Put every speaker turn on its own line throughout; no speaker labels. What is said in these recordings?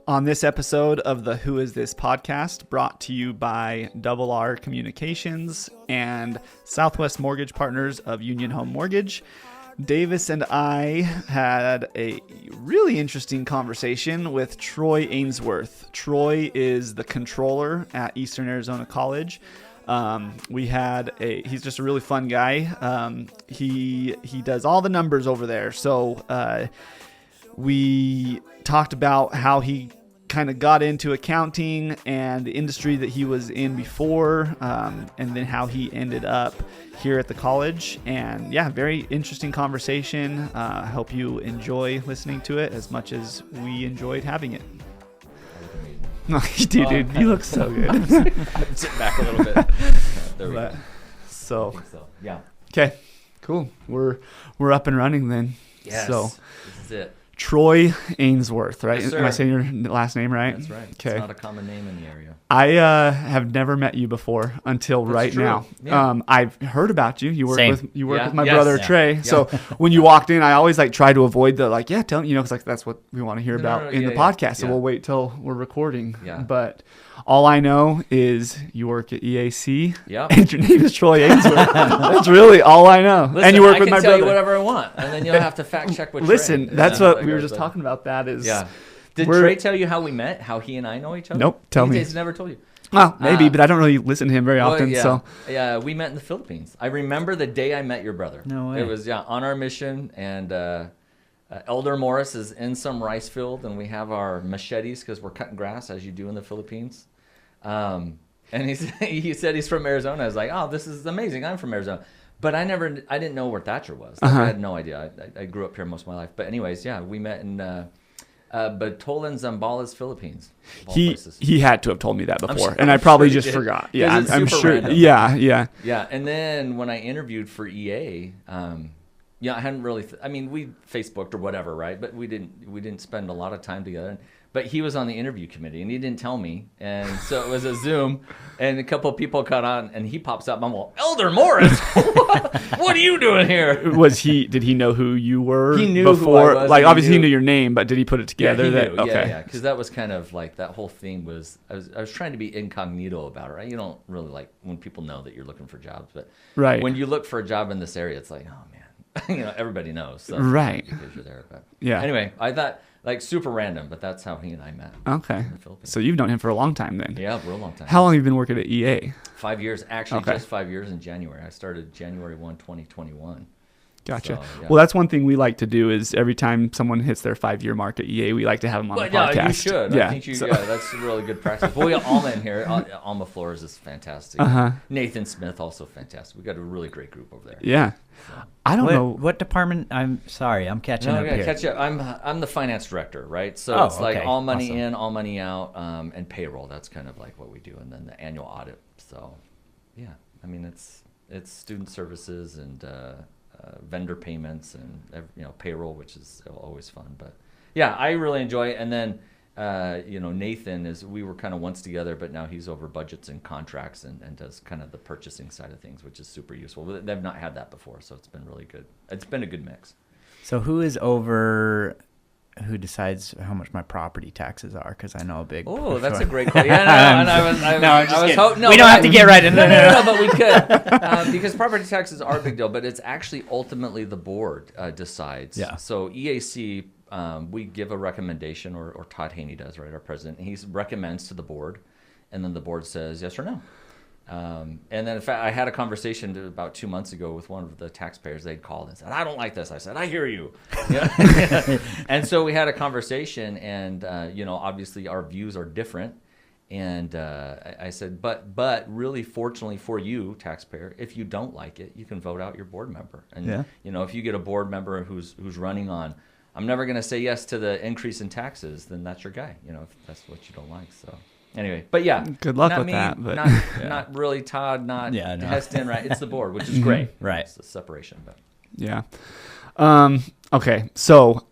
on this episode of the Who Is This podcast, brought to you by Double R Communications and Southwest Mortgage Partners of Union Home Mortgage, Davis and I had a really interesting conversation with Troy Ainsworth. Troy is the controller at Eastern Arizona College. He's just a really fun guy. He does all the numbers over there. So we talked about how he kind of got into accounting and the industry that he was in before, and then how he ended up here at the college. And yeah, very interesting conversation. I hope you enjoy listening to it as much as we enjoyed having it. Dude, you look so good.
I'm sitting back a little bit. There we go.
So,
yeah.
Okay, cool. We're up and running then.
Yes.
So,
this is it.
Troy Ainsworth, right?
Yes, sir.
Am I saying your last name right?
That's right.
Okay.
It's not a common name in the area.
I have never met you before until
That's
right
true.
now.
Yeah.
I've heard about you. You work
Same.
with my
Yes.
brother
Yeah.
Trey.
Yeah.
So when you walked in, I always try to avoid the tell me, because that's what we want to hear about in the podcast. So we'll wait till we're recording.
Yeah.
But all I know is you work at EAC.
Yep.
And your name is Troy Ainsworth. That's really all I know.
Listen,
and you work
I
with
can
my
tell
brother.
you whatever I want, and then you'll have to fact check what.
Listen,
Trey.
that's
Yeah,
what
that
we were
goes,
just
but-
talking about. That is.
Yeah. Did
We're-
Trey tell you how we met? How he and I know each other?
Nope. Tell me.
He's never told you.
Well, maybe, but I don't really listen to him very often.
yeah.
So
Yeah, we met in the Philippines. I remember the day I met your brother.
No way.
It was on our mission, and Elder Morris is in some rice field, and we have our machetes because we're cutting grass as you do in the Philippines. And he said he's from Arizona. I was like, oh, this is amazing. I'm from Arizona. But I didn't know where Thatcher was. I had no idea. I grew up here most of my life. But anyways, yeah, we met in Batolan, Zambales, Philippines. of all places.
He had to have told me that before,
sure-
and I
I'm
probably
sure he
just
did.
forgot.
'Cause
Yeah,
it's
I'm
super
sure.
random.
Yeah.
Yeah, and then when I interviewed for EA, I hadn't really. We Facebooked or whatever, right? But we didn't spend a lot of time together. But he was on the interview committee, and he didn't tell me, and so it was a Zoom, and a couple of people got on, and he pops up. I'm all, Elder Morris, what are you doing here?
Did he know who you were?
He knew
before.
who I was,
Like
and he
obviously he
knew-
knew your name, but did he put it together?
He
that
knew.
okay?
Yeah, because that was kind of like that whole thing was. I was trying to be incognito about it, right? You don't really like when people know that you're looking for jobs, but
Right.
when you look for a job in this area, it's like, oh man, everybody knows, so
Right.
Because you're there. But
Yeah.
Anyway, I thought super random, but that's how he and I met.
Okay.
in the Philippines.
So you've known him for a long time then.
Yeah, real long time.
How long have you been working at EA?
5 years, actually,
Okay.
just 5 years in January. I started January 1, 2021.
Gotcha.
So, yeah.
Well, that's one thing we like to do is every time someone hits their 5-year mark at EA, we like to have them on the podcast.
Yeah, you should.
Yeah.
I think
so-
that's a really good practice. Well, we got Alma in here. Alma Flores is fantastic. Nathan Smith, also fantastic. We got a really great group over there.
Yeah. I don't know.
What department? I'm sorry, I'm catching up here.
Catch up. I'm the finance director, right? So
Oh,
it's like
okay.
all money
Awesome.
in, all money out, and payroll. That's kind of like what we do, and then the annual audit. So, yeah, it's student services and vendor payments and payroll, which is always fun. But yeah, I really enjoy it. And then Nathan we were kind of once together, but now he's over budgets and contracts and does kind of the purchasing side of things, which is super useful. They've not had that before, so it's been really good. It's been a good mix.
So who decides how much my property taxes are? Because I know a big.
Oh, that's a great question. Yeah, no, and I was hoping.
We don't have to get right into
No, but we could because property taxes are a big deal. But it's actually ultimately the board decides.
Yeah.
So EAC, we give a recommendation, or Todd Haney does, right? Our president, he recommends to the board, and then the board says yes or no. And then, in fact, I had a conversation about 2 months ago with one of the taxpayers. They'd called and said, "I don't like this." I said, "I hear you." Yeah. And so we had a conversation, and obviously our views are different. And I said, but really, fortunately for you, taxpayer, if you don't like it, you can vote out your board member. And if you get a board member who's running on, I'm never going to say yes to the increase in taxes, then that's your guy. If that's what you don't like. So. Anyway, but yeah,
Good luck
not
with
me,
that, but-
not really Todd, not
Yeah, no.
Heston, right? It's the board, which is great.
Right.
It's the separation, but
Yeah. Okay. So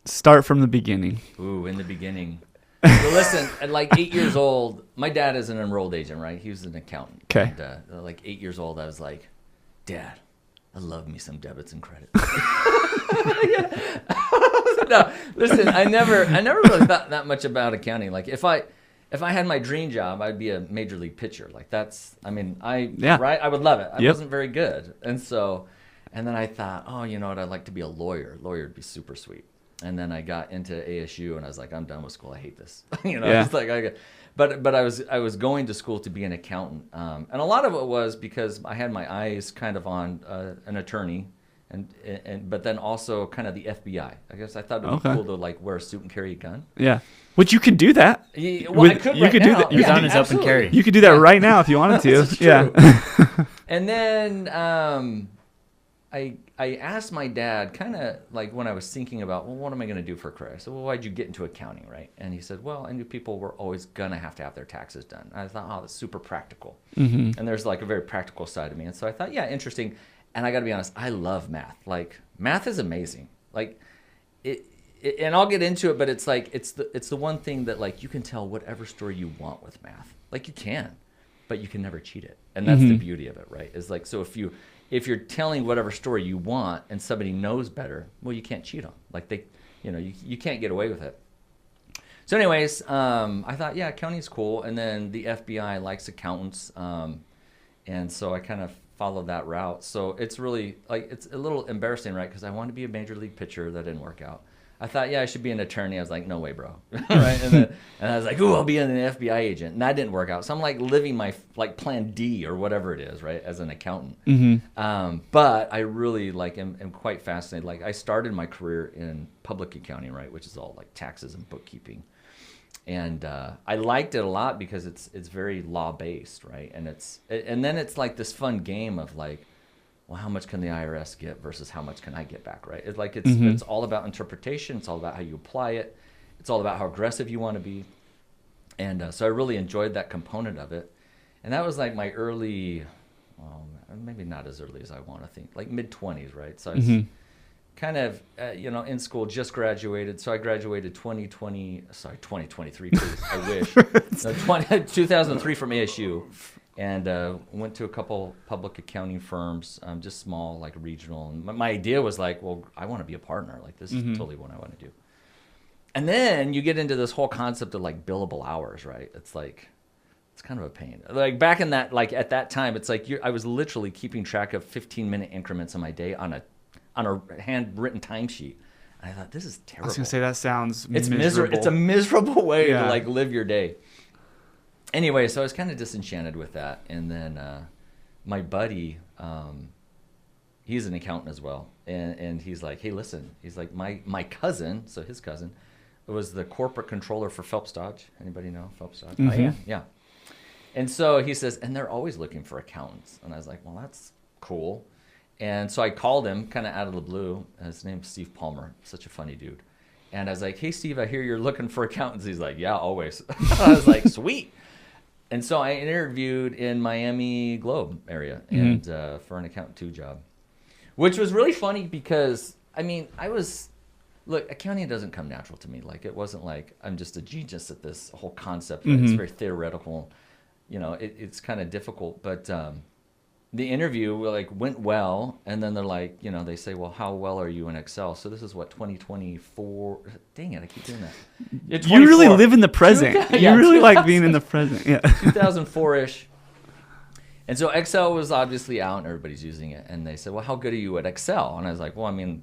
start from the beginning.
in the beginning. So listen, at like 8 years old, my dad is an enrolled agent, right? He was an accountant.
Okay.
And, like 8 years old, I was like, Dad, I love me some debits and credits. No, listen, I never really thought that much about accounting. Like if I had my dream job, I'd be a major league pitcher. Like right? I would love it. I wasn't very good. And then I thought, oh, you know what? I'd like to be a lawyer. Lawyer would be super sweet. And then I got into ASU and I was like, I'm done with school. I hate this. It's like but I was going to school to be an accountant. And a lot of it was because I had my eyes kind of on an attorney but then also kind of the FBI. I guess I thought it would be cool to like wear a suit and carry a gun.
Yeah. Which you could do that.
Well, I could right now.
Do that. He's on his open carry.
You could do that right now if you wanted to.
This is true.
Yeah.
And then I asked my dad kind of like when I was thinking about, well, what am I going to do for a career? I said, well, why'd you get into accounting, right? And he said, well, I knew people were always going to have their taxes done. And I thought, oh, that's super practical. Mm-hmm. And there's like a very practical side of me. And so I thought, yeah, interesting. And I got to be honest, I love math. Like math is amazing. Like and I'll get into it, but it's like it's the one thing that like you can tell whatever story you want with math. Like you can, but you can never cheat it. And that's the beauty of it, right? Is like so if you're telling whatever story you want and somebody knows better, well, you can't cheat them. Like you can't get away with it. So anyways, I thought, yeah, accounting's cool. And then the FBI likes accountants. And so I kind of followed that route. So it's really like, it's a little embarrassing, right? Because I wanted to be a major league pitcher. That didn't work out. I thought, yeah, I should be an attorney. I was like, no way, bro. Right? And I was like, ooh, I'll be an FBI agent. And that didn't work out. So I'm like living my like plan D or whatever it is, right, as an accountant. Mm-hmm. But I really like am quite fascinated. Like I started my career in public accounting, right, which is all like taxes and bookkeeping. And I liked it a lot because it's very law based, right? And then it's like this fun game of like, well, how much can the IRS get versus how much can I get back, right? It's like it's all about interpretation. It's all about how you apply it. It's all about how aggressive you want to be. And so I really enjoyed that component of it. And that was like my early, maybe not as early as I want to think, like mid-20s, right? So I was kind of, in school, just graduated. So I graduated 2023, please, I wish. No, 2003 from ASU. And went to a couple public accounting firms, just small, like regional. And my idea was like, well, I want to be a partner. Like this is totally what I want to do. And then you get into this whole concept of like billable hours, right? It's like, it's kind of a pain. Like back in that, like at that time, it's like I was literally keeping track of 15-minute increments of my day on a handwritten timesheet. And I thought, this is terrible.
I was gonna say that sounds
it's
miserable.
It's a miserable way to like live your day. Anyway, so I was kind of disenchanted with that. And then my buddy, he's an accountant as well. And he's like, hey, listen. He's like, my cousin, so his cousin, was the corporate controller for Phelps Dodge. Anybody know Phelps Dodge?
Mm-hmm.
Oh, yeah. Yeah. And so he says, and they're always looking for accountants. And I was like, well, that's cool. And so I called him kind of out of the blue. His name's Steve Palmer. Such a funny dude. And I was like, hey, Steve, I hear you're looking for accountants. He's like, yeah, always. I was like, sweet. And so I interviewed in Miami Globe area and for an accountant 2 job, which was really funny because, I mean, look, accounting doesn't come natural to me. Like, it wasn't like I'm just a genius at this whole concept. Right? It's very theoretical. It's kind of difficult. But the interview went well, and then they're like, they say, well, how well are you in Excel? So this is what, 2024. Dang it, I keep doing that.
You really live in the present. You really like being in the present. Yeah.
2004-ish. And so Excel was obviously out and everybody's using it. And they said, well, how good are you at Excel? And I was like, well, I mean,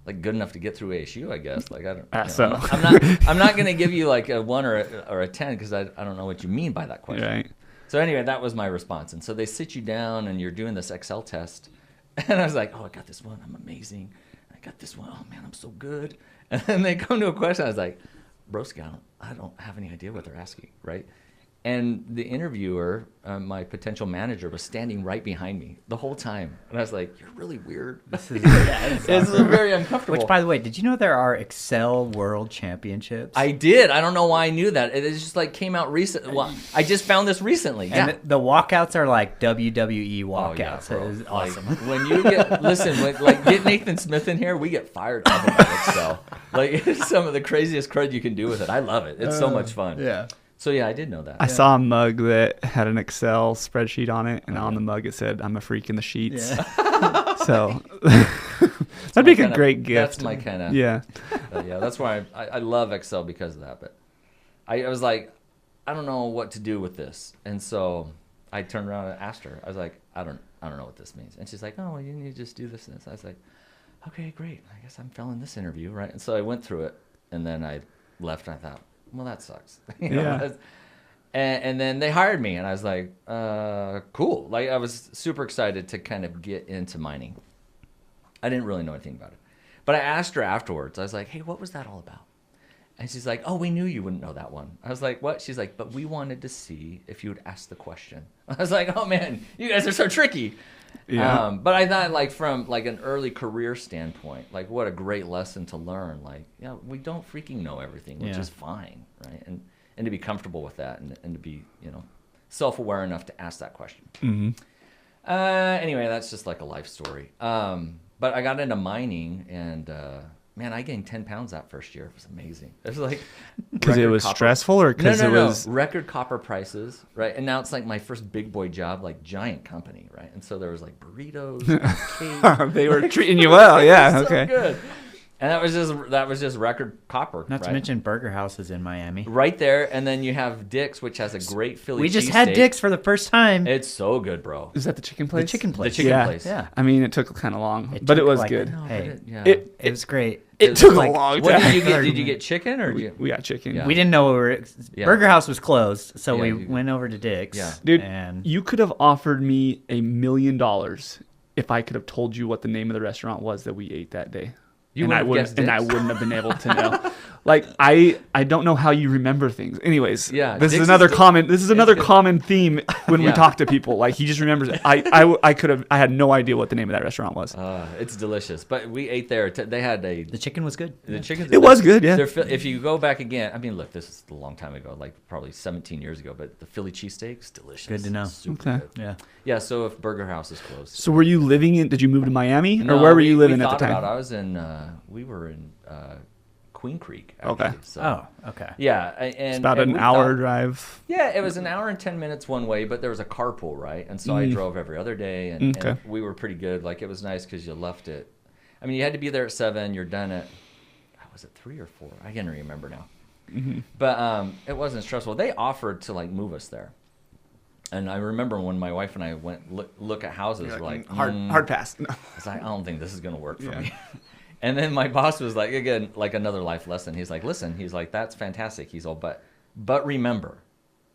like good enough to get through ASU, I guess. Like, I don't, I'm not going to give you like a 1 or a 10 because I don't know what you mean by that question.
Right.
So anyway, that was my response. And so they sit you down and you're doing this Excel test. And I was like, oh, I got this one. I'm amazing. I got this one. Oh, man, I'm so good. And then they come to a question. I was like, broski, I don't have any idea what they're asking, right? And the interviewer, my potential manager, was standing right behind me the whole time. And I was like, you're really weird. It's very uncomfortable.
Which, by the way, did you know there are Excel World Championships?
I did. I don't know why I knew that. It just like came out recently. Well, I just found this recently.
And the walkouts are like WWE walkouts.
Oh, yeah,
it is awesome.
Like, when you get get Nathan Smith in here, we get fired up about Excel. Like, it's some of the craziest crud you can do with it. I love it. It's so much fun.
Yeah.
So yeah, I did know that.
I saw a mug that had an Excel spreadsheet on it, and on the mug it said, "I'm a freak in the sheets." Yeah. So That'd make a great gift.
That's my kind of
Yeah.
yeah. That's why I love Excel because of that. But I was like, I don't know what to do with this, and so I turned around and asked her. I was like, I don't know what this means, and she's like, oh, well, you need to just do this and this. I was like, okay, great. I guess I'm failing this interview, right? And so I went through it, and then I left, and I thought, well, that sucks.
Yeah.
And then they hired me, and I was like, cool. Like, I was super excited to kind of get into mining. I didn't really know anything about it. But I asked her afterwards. I was like, hey, what was that all about? And she's like, oh, we knew you wouldn't know that one. I was like, what? She's like, but we wanted to see if you would ask the question. I was like, oh, man, you guys are so tricky.
Yeah.
But I thought, like, from, like, an early career standpoint, like, what a great lesson to learn. Like, yeah, we don't freaking know everything, which is fine, right? And to be comfortable with that and to be, self-aware enough to ask that question.
Mm-hmm.
Anyway, that's just like a life story. But I got into mining, and man, I gained 10 pounds that first year. It was amazing. It was like
because it was stressful, or because it was
record copper prices, right? And now it's like my first big boy job, like giant company, right? And so there was like burritos, and cake.
they were treating you well. Yeah.
So
Okay.
good. And that was just record copper.
Not to mention Burger House is in Miami.
Right there, and then you have Dick's, which has a great Philly
We just
cheesesteak.
had Dick's for the first time.
It's so good, bro.
Is that the chicken place?
The chicken place.
The chicken
Yeah.
place.
Yeah.
I mean, it took kind of long,
It
but it
took,
was
like,
good.
No,
Hey,
but yeah.
It
was great.
It took
like-
a long
What
time.
did you get? Did you get chicken or did you?
We got chicken.
Yeah.
We didn't know
Yeah.
Burger House was closed, so
Yeah,
we
you-
went over to Dick's.
Yeah.
Dude,
and
you could have offered me $1 million if I could have told you what the name of the restaurant was that we ate that day.
You
and
would have guessed
I
Dick's?
wouldn't have been able to know. Like I don't know how you remember things. Anyways,
Yeah,
this
Dick's
is another
is good.
common. This is another
good.
common theme when we
Yeah.
talk to people. Like he just remembers. I could have. I had no idea what the name of that restaurant was.
It's delicious. But we ate there. They had the
chicken was good.
chicken.
It was good, yeah.
If you go back again, I mean, look, this is a long time ago, like probably 17 years ago. But the Philly cheesesteaks, delicious.
Good to know.
Super
Okay.
good.
Yeah.
Yeah. So if Burger House is closed,
So were you living in? Did you move to Miami,
No,
or where were
we-
you
we
living at the
thought
time?
about it. I was in. We were in Queen Creek. Actually,
Okay.
So.
Oh, okay.
Yeah, and
It's about
and
an
we
hour
thought-
drive.
Yeah, it was an hour and 10 minutes one way, but there was a carpool, right? And so I drove every other day, and
Okay.
we were pretty good. Like, it was nice because you left it. I mean, you had to be there at 7. You're done at, was it 3 or 4? I can't remember now. But it wasn't stressful. They offered to, like, move us there. And I remember when my wife and I went look at houses, we're like,
hard pass. No.
I was like, I don't think this is going to work for
Yeah.
me. And then my boss was like, again, like another life lesson. He's like, listen, he's like, that's fantastic. He's all, but remember,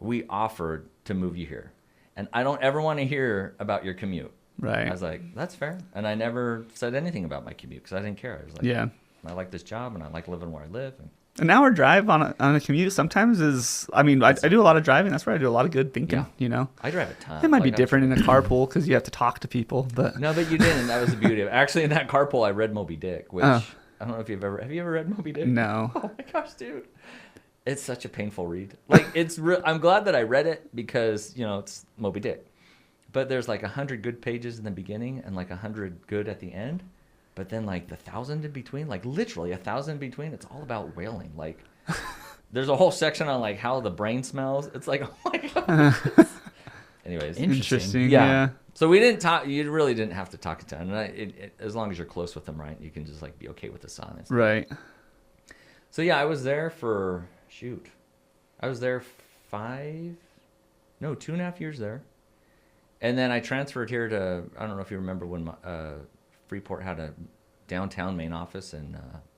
we offered to move you here. And I don't ever want to hear about your commute.
Right.
I was like, that's fair. And I never said anything about my commute because I didn't care. I was like,
Yeah.
I like this job and I like living where I live. And
An hour drive on a commute sometimes is. I mean, I do a lot of driving. That's where I do a lot of good thinking.
Yeah.
You know.
I drive a ton.
It might be
Like,
different in a carpool because you have to talk to people, but
No, but you didn't. That was the beauty of it. Actually, in that carpool, I read Moby Dick, which
Oh.
I don't know if have you ever read Moby Dick?
no.
Oh my gosh, dude. It's such a painful read. Like, I'm glad that I read it because, it's Moby Dick. But there's like 100 good pages in the beginning and like 100 good at the end. But then like the 1,000 in between, like literally 1,000 in between, it's all about whaling. Like, there's a whole section on like how the brain smells. It's like, oh my god. Anyways.
Interesting.
Yeah.
Yeah.
So we didn't talk. You really didn't have to talk a ton. And as long as you're close with them, right, you can just like be okay with the silence.
Right.
So yeah, I was there for I was there 2.5 years there, and then I transferred here to. I don't know if you remember when Freeport had a downtown main office in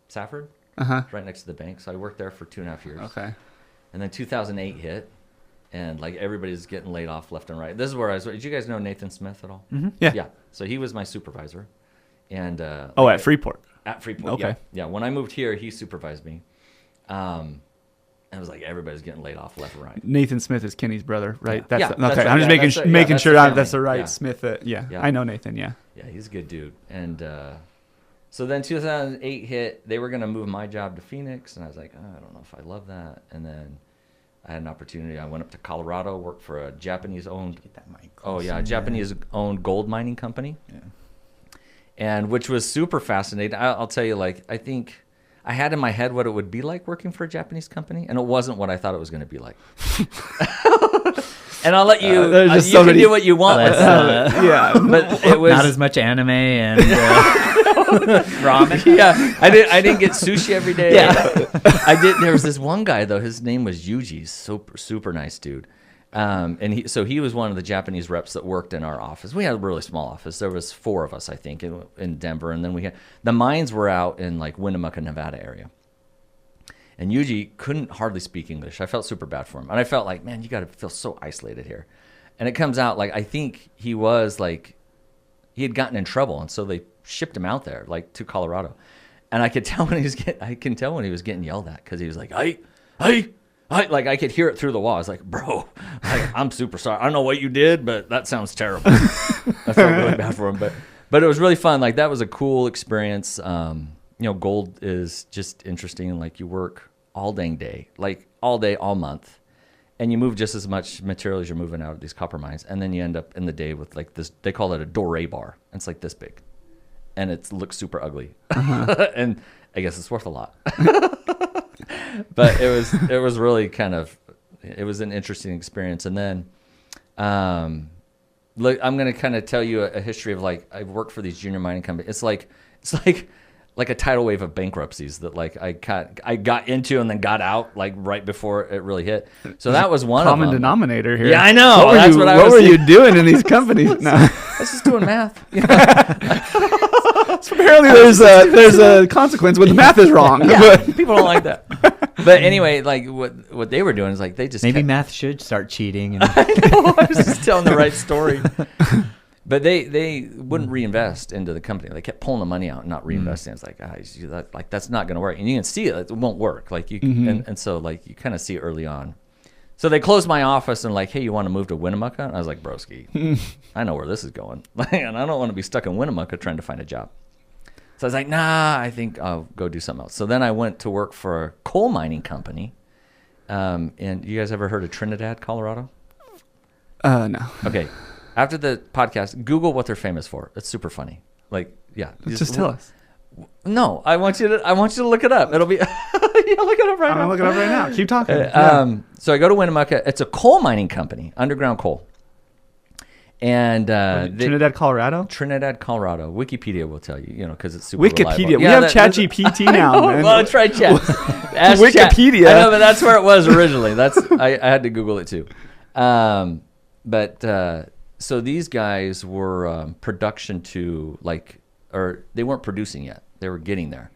Safford, right next to the bank. So I worked there for 2.5 years.
Okay.
And then 2008 hit, and like everybody's getting laid off left and right. This is where I was. Did you guys know Nathan Smith at all?
Mm-hmm. Yeah.
Yeah. So he was my supervisor, and
At Freeport.
at Freeport.
Okay.
Yeah. When I moved here, he supervised me. It was like everybody's getting laid off left and right.
Nathan Smith is Kenny's brother, right?
Yeah.
That's
Yeah, that's
okay.
right.
I'm just
Yeah,
making
that's right.
making
That's
sure
the
that's the
family.
right
Yeah.
Smith. Yeah.
Yeah.
I know Nathan. Yeah.
Yeah, he's a good dude. And so then 2008 hit. They were going to move my job to Phoenix, and I was like, I don't know if I love that. And then I had an opportunity. I went up to Colorado, worked for a Japanese-owned.
Get that mic
Oh
closer.
yeah, a Japanese-owned gold mining company.
Yeah.
And which was super fascinating. I'll tell you, like, I think I had in my head what it would be like working for a Japanese company, and it wasn't what I thought it was going to be like. And I'll let you.
there's just
You
so
can
many-
do what you want with that.
Yeah.
But it was
Not as much anime and Ramen.
Yeah, I didn't get sushi every day.
Yeah.
I did. There was this one guy though. His name was Yuji. Super nice dude. And he was one of the Japanese reps that worked in our office. We had a really small office. There was 4 of us, I think, in Denver, and then we had the mines were out in like Winnemucca, Nevada area. And Yuji couldn't hardly speak English. I felt super bad for him, and I felt like, man, you got to feel so isolated here. And it comes out like I think he had gotten in trouble, and so they shipped him out there like to Colorado. And I could tell when he was getting yelled at because he was like, hey. Like I could hear it through the wall. I was like, bro, I'm super sorry. I don't know what you did, but that sounds terrible. I felt really bad for him, but it was really fun. Like that was a cool experience. Gold is just interesting. And like you work all dang day, like all day, all month, and you move just as much material as you're moving out of these copper mines. And then you end up in the day with like this, they call it a doré bar. It's like this big and it looks super ugly. And I guess it's worth a lot. But it was really it was an interesting experience. And then, look, I'm going to kind of tell you a history of like, I've worked for these junior mining companies. It's like a tidal wave of bankruptcies that like I got into and then got out like right before it really hit. So that was one
common
of them.
denominator here.
Yeah, I know.
What were you doing in these companies? No.
I was just doing math.
So apparently there's a consequence when the math is wrong.
Yeah, people don't like that. But anyway, like what they were doing is like they just
maybe math should start cheating. And
I know. I was just telling the right story. But they wouldn't reinvest into the company. They kept pulling the money out and not reinvesting. It's like, that's not going to work. And you can see it won't work. Like you and so like you kind of see it early on. So they closed my office and like, hey, you want to move to Winnemucca? And I was like, broski, I know where this is going. And I don't want to be stuck in Winnemucca trying to find a job. So I was like, nah, I think I'll go do something else. So then I went to work for a coal mining company. And you guys ever heard of Trinidad, Colorado?
No.
Okay. After the podcast, Google what they're famous for. It's super funny. Like, yeah.
Just tell us.
No, I want you to look it up. It'll be look it up right now.
I'm looking it up right now. Keep talking.
So I go to Winnemucca. It's a coal mining company, underground coal. And
Trinidad, Colorado.
Trinidad, Colorado. Wikipedia will tell you, because it's super
Wikipedia.
reliable.
We have ChatGPT now. Man.
Well, try Chat. Ask
Wikipedia.
Chat. I know, but that's where it was originally. I had to Google it too. So these guys were production to or they weren't producing yet. They were getting there.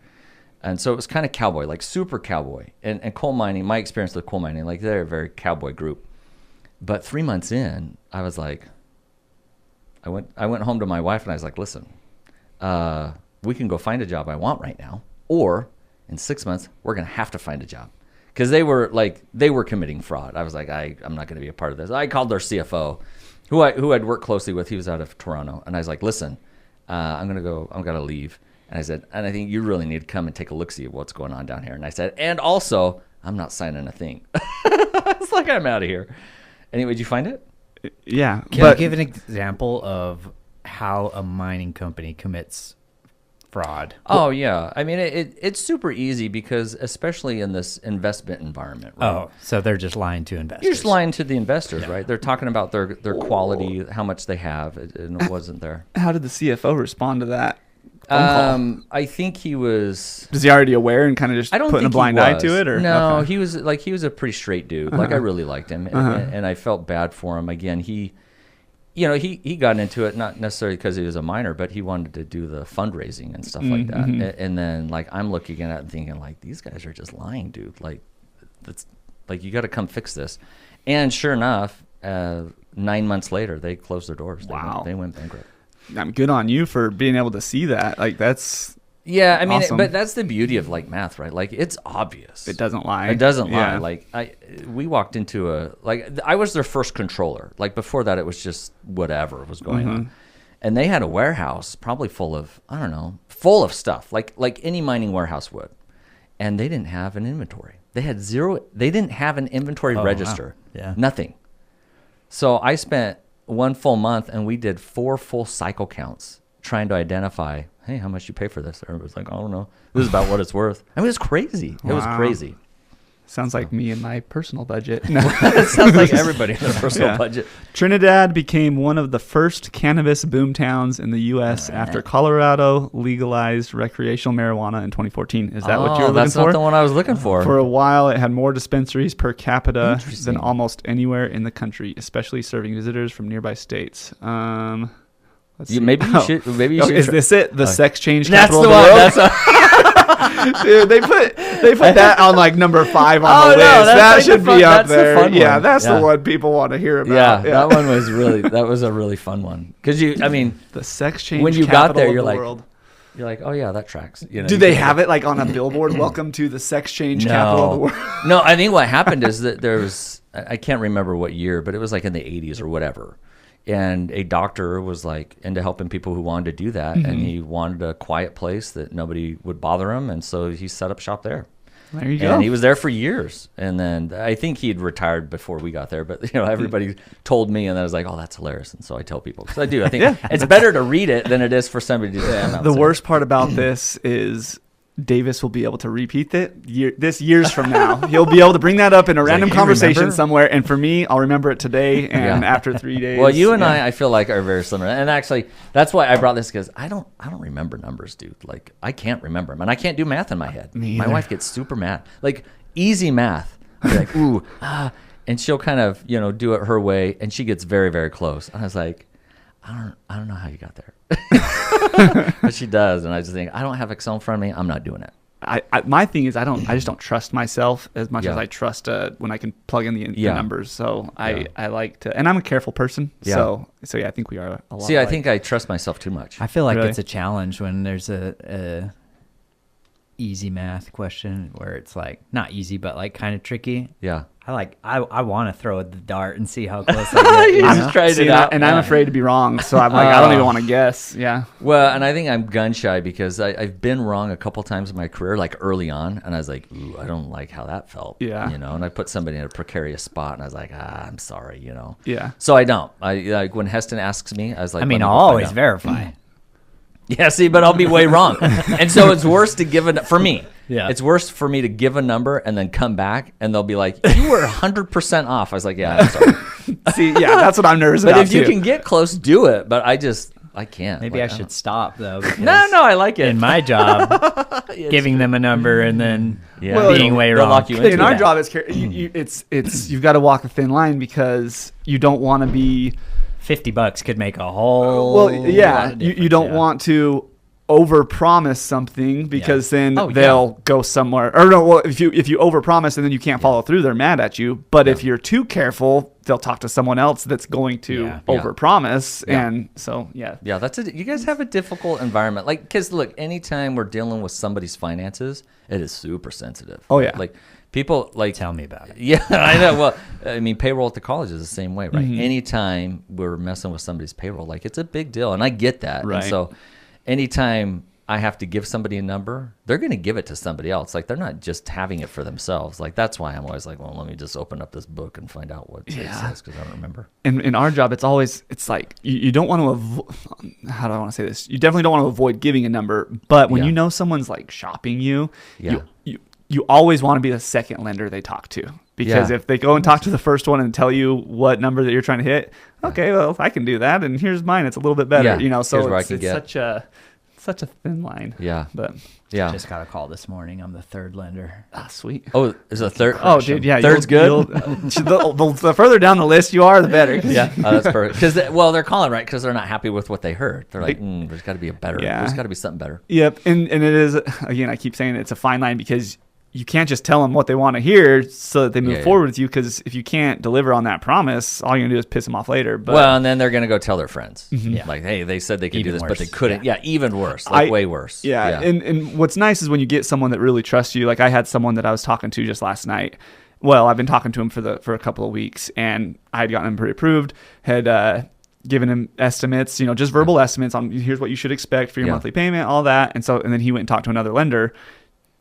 And so it was kind of cowboy, like super cowboy. And coal mining, my experience with coal mining, like they're a very cowboy group. But 3 months in, I was like, I went home to my wife and I was like, listen, we can go find a job I want right now, or in 6 months, we're going to have to find a job. Because they were committing fraud. I was like, I'm not going to be a part of this. I called their CFO, who I'd worked closely with. He was out of Toronto. And I was like, listen, I'm going to leave. And I said, and I think you really need to come and take a look-see at what's going on down here. And I said, and also, I'm not signing a thing. It's like, I'm out of here. Anyway, did you find it?
Yeah.
Can you give an example of how a mining company commits fraud?
Oh, yeah. I mean, it's super easy because especially in this investment environment, right?
Oh, so they're just lying to investors.
You're just lying to the investors, right? They're talking about their quality, how much they have, and it wasn't there.
How did the CFO respond to that phone call?
I think he was...
Was he already aware and kind of just putting a blind eye to it? Or
no,
okay.
he was a pretty straight dude. Like I really liked him, and I felt bad for him. Again, he got into it not necessarily because he was a miner, but he wanted to do the fundraising and stuff like that. And then like I'm looking at it and thinking like these guys are just lying, dude. Like that's like you got to come fix this. And sure enough, 9 months later they closed their doors.
Wow,
they went bankrupt.
I'm good on you for being able to see that. Like that's
I mean,
awesome.
But that's the beauty of like math, right? Like it's obvious.
It doesn't lie.
It doesn't
Yeah.
lie. Like we walked into I was their first controller. Like before that, it was just whatever was going on, and they had a warehouse probably full of stuff like any mining warehouse would, and they didn't have an inventory. They had zero. They didn't have an inventory register.
Wow. Yeah,
nothing. So I spent 1 full month and we did 4 full cycle counts trying to identify, hey, how much you pay for this? Everybody's like, I don't know. This is about what it's worth. I mean, it's crazy. It was crazy.
Sounds like me and my personal budget.
It sounds like everybody in their personal budget.
Trinidad became one of the first cannabis boom towns in the U.S. after Colorado legalized recreational marijuana in 2014. Is that what you're looking
that's
for?
not the one I was looking for.
For a while, it had more dispensaries per capita than almost anywhere in the country, especially serving visitors from nearby states.
Maybe you should.
Is this it? The sex change
That's
capital
the
of the
one.
world? Dude, they put that on like number 5 on the list. That should be up there. Yeah, that's the one people want to hear about.
Yeah, that one was that was a really fun one because
the sex change.
When you
capital
got there,
of
you're
the
like,
world.
You're like, oh yeah, that tracks.
Do they have it like on a billboard? Welcome to the sex change capital of the world.
No, I think what happened is that there was, I can't remember what year, but it was like in the 80s or whatever. And a doctor was like into helping people who wanted to do that, and he wanted a quiet place that nobody would bother him, and so he set up shop there.
There you go.
And he was there for years, and then I think he had retired before we got there. But everybody told me, and I was like, "Oh, that's hilarious!" And so I tell people because I do. I think it's better to read it than it is for somebody to say.
The worst part about this is Davis will be able to repeat it years from now. He'll be able to bring that up in a random conversation somewhere, and for me, I'll remember it today and after 3 days.
Well, you and I feel like are very similar, and actually, that's why I brought this because I don't remember numbers, dude. Like I can't remember them, and I can't do math in my head. My wife gets super mad, like easy math. I'll be like ooh and she'll kind of do it her way, and she gets very very close. And I was like, I don't know how you got there. But she does, and I just think I don't have Excel in front of me. I'm not doing it.
My thing is I just don't trust myself as much as I trust when I can plug in the numbers. So I like to, and I'm a careful person. So I think we are a lot.
See, I think I trust myself too much.
I feel like it's a challenge when there's a easy math question where it's like not easy but like kind of tricky.
Yeah.
I want to throw the dart and see how close I get.
You just tried it out.
And I'm afraid to be wrong, so I'm like, I don't even want to guess. Yeah.
Well, and I think I'm gun shy because I've been wrong a couple times in my career, like early on, and I was like, ooh, I don't like how that felt.
Yeah.
And I put somebody in a precarious spot, and I was like, I'm sorry,
Yeah.
So I don't. Like when Heston asks me, I was like,
I'll always verify.
Yeah, see, but I'll be way wrong. And so it's worse to give for me.
Yeah.
It's worse for me to give a number and then come back and they'll be like, you were 100% off. I was like, yeah, I'm sorry.
See, yeah, that's what I'm nervous about.
But if you can get close, do it. But I can't.
Maybe I should stop though.
No, I like it.
In my job, giving them a number and then being way wrong.
Lock you
in our job, you've got to walk a thin line because you don't want to be.
$50 could make a whole.
You don't want to overpromise something because then they'll go somewhere. Or no, well, if you overpromise and then you can't follow through, they're mad at you. But if you're too careful, they'll talk to someone else that's going to overpromise. And so
that's it. You guys have a difficult environment, like because look, anytime we're dealing with somebody's finances, it is super sensitive.
Oh yeah,
like. People like
tell me about it.
Yeah, I know. Well, I mean, payroll at the college is the same way, right? Anytime we're messing with somebody's payroll, like it's a big deal, and I get that.
Right.
And so, anytime I have to give somebody a number, they're going to give it to somebody else. Like they're not just having it for themselves. Like that's why I'm always like, well, let me just open up this book and find out what it says because I don't remember.
In our job, it's like you don't want to. How do I want to say this? You definitely don't want to avoid giving a number, but when you know someone's like shopping you, you always want to be the second lender they talk to because if they go and talk to the first one and tell you what number that you're trying to hit, okay, well, I can do that, and here's mine. It's a little bit better, So it's such a thin line.
Yeah,
but
just got a call this morning. I'm the third lender.
Ah, sweet.
Oh, is a third?
Oh, dude, yeah,
third's good.
The further down the list you are, the better.
Yeah, that's perfect. Because they're calling right because they're not happy with what they heard. They're like, there's got to be a better. There's got to be something better.
Yep, and it is again. I keep saying it's a fine line because you can't just tell them what they want to hear so that they move forward with you because if you can't deliver on that promise, all you're going to do is piss them off later. But,
and then they're going to go tell their friends. Like, hey, they said they could do this, but they couldn't. Yeah, even worse. Way worse.
Yeah. And what's nice is when you get someone that really trusts you. Like I had someone that I was talking to just last night. Well, I've been talking to him for a couple of weeks, and I had gotten him pre-approved, had given him estimates, just verbal estimates on here's what you should expect for your monthly payment, all that. And then he went and talked to another lender,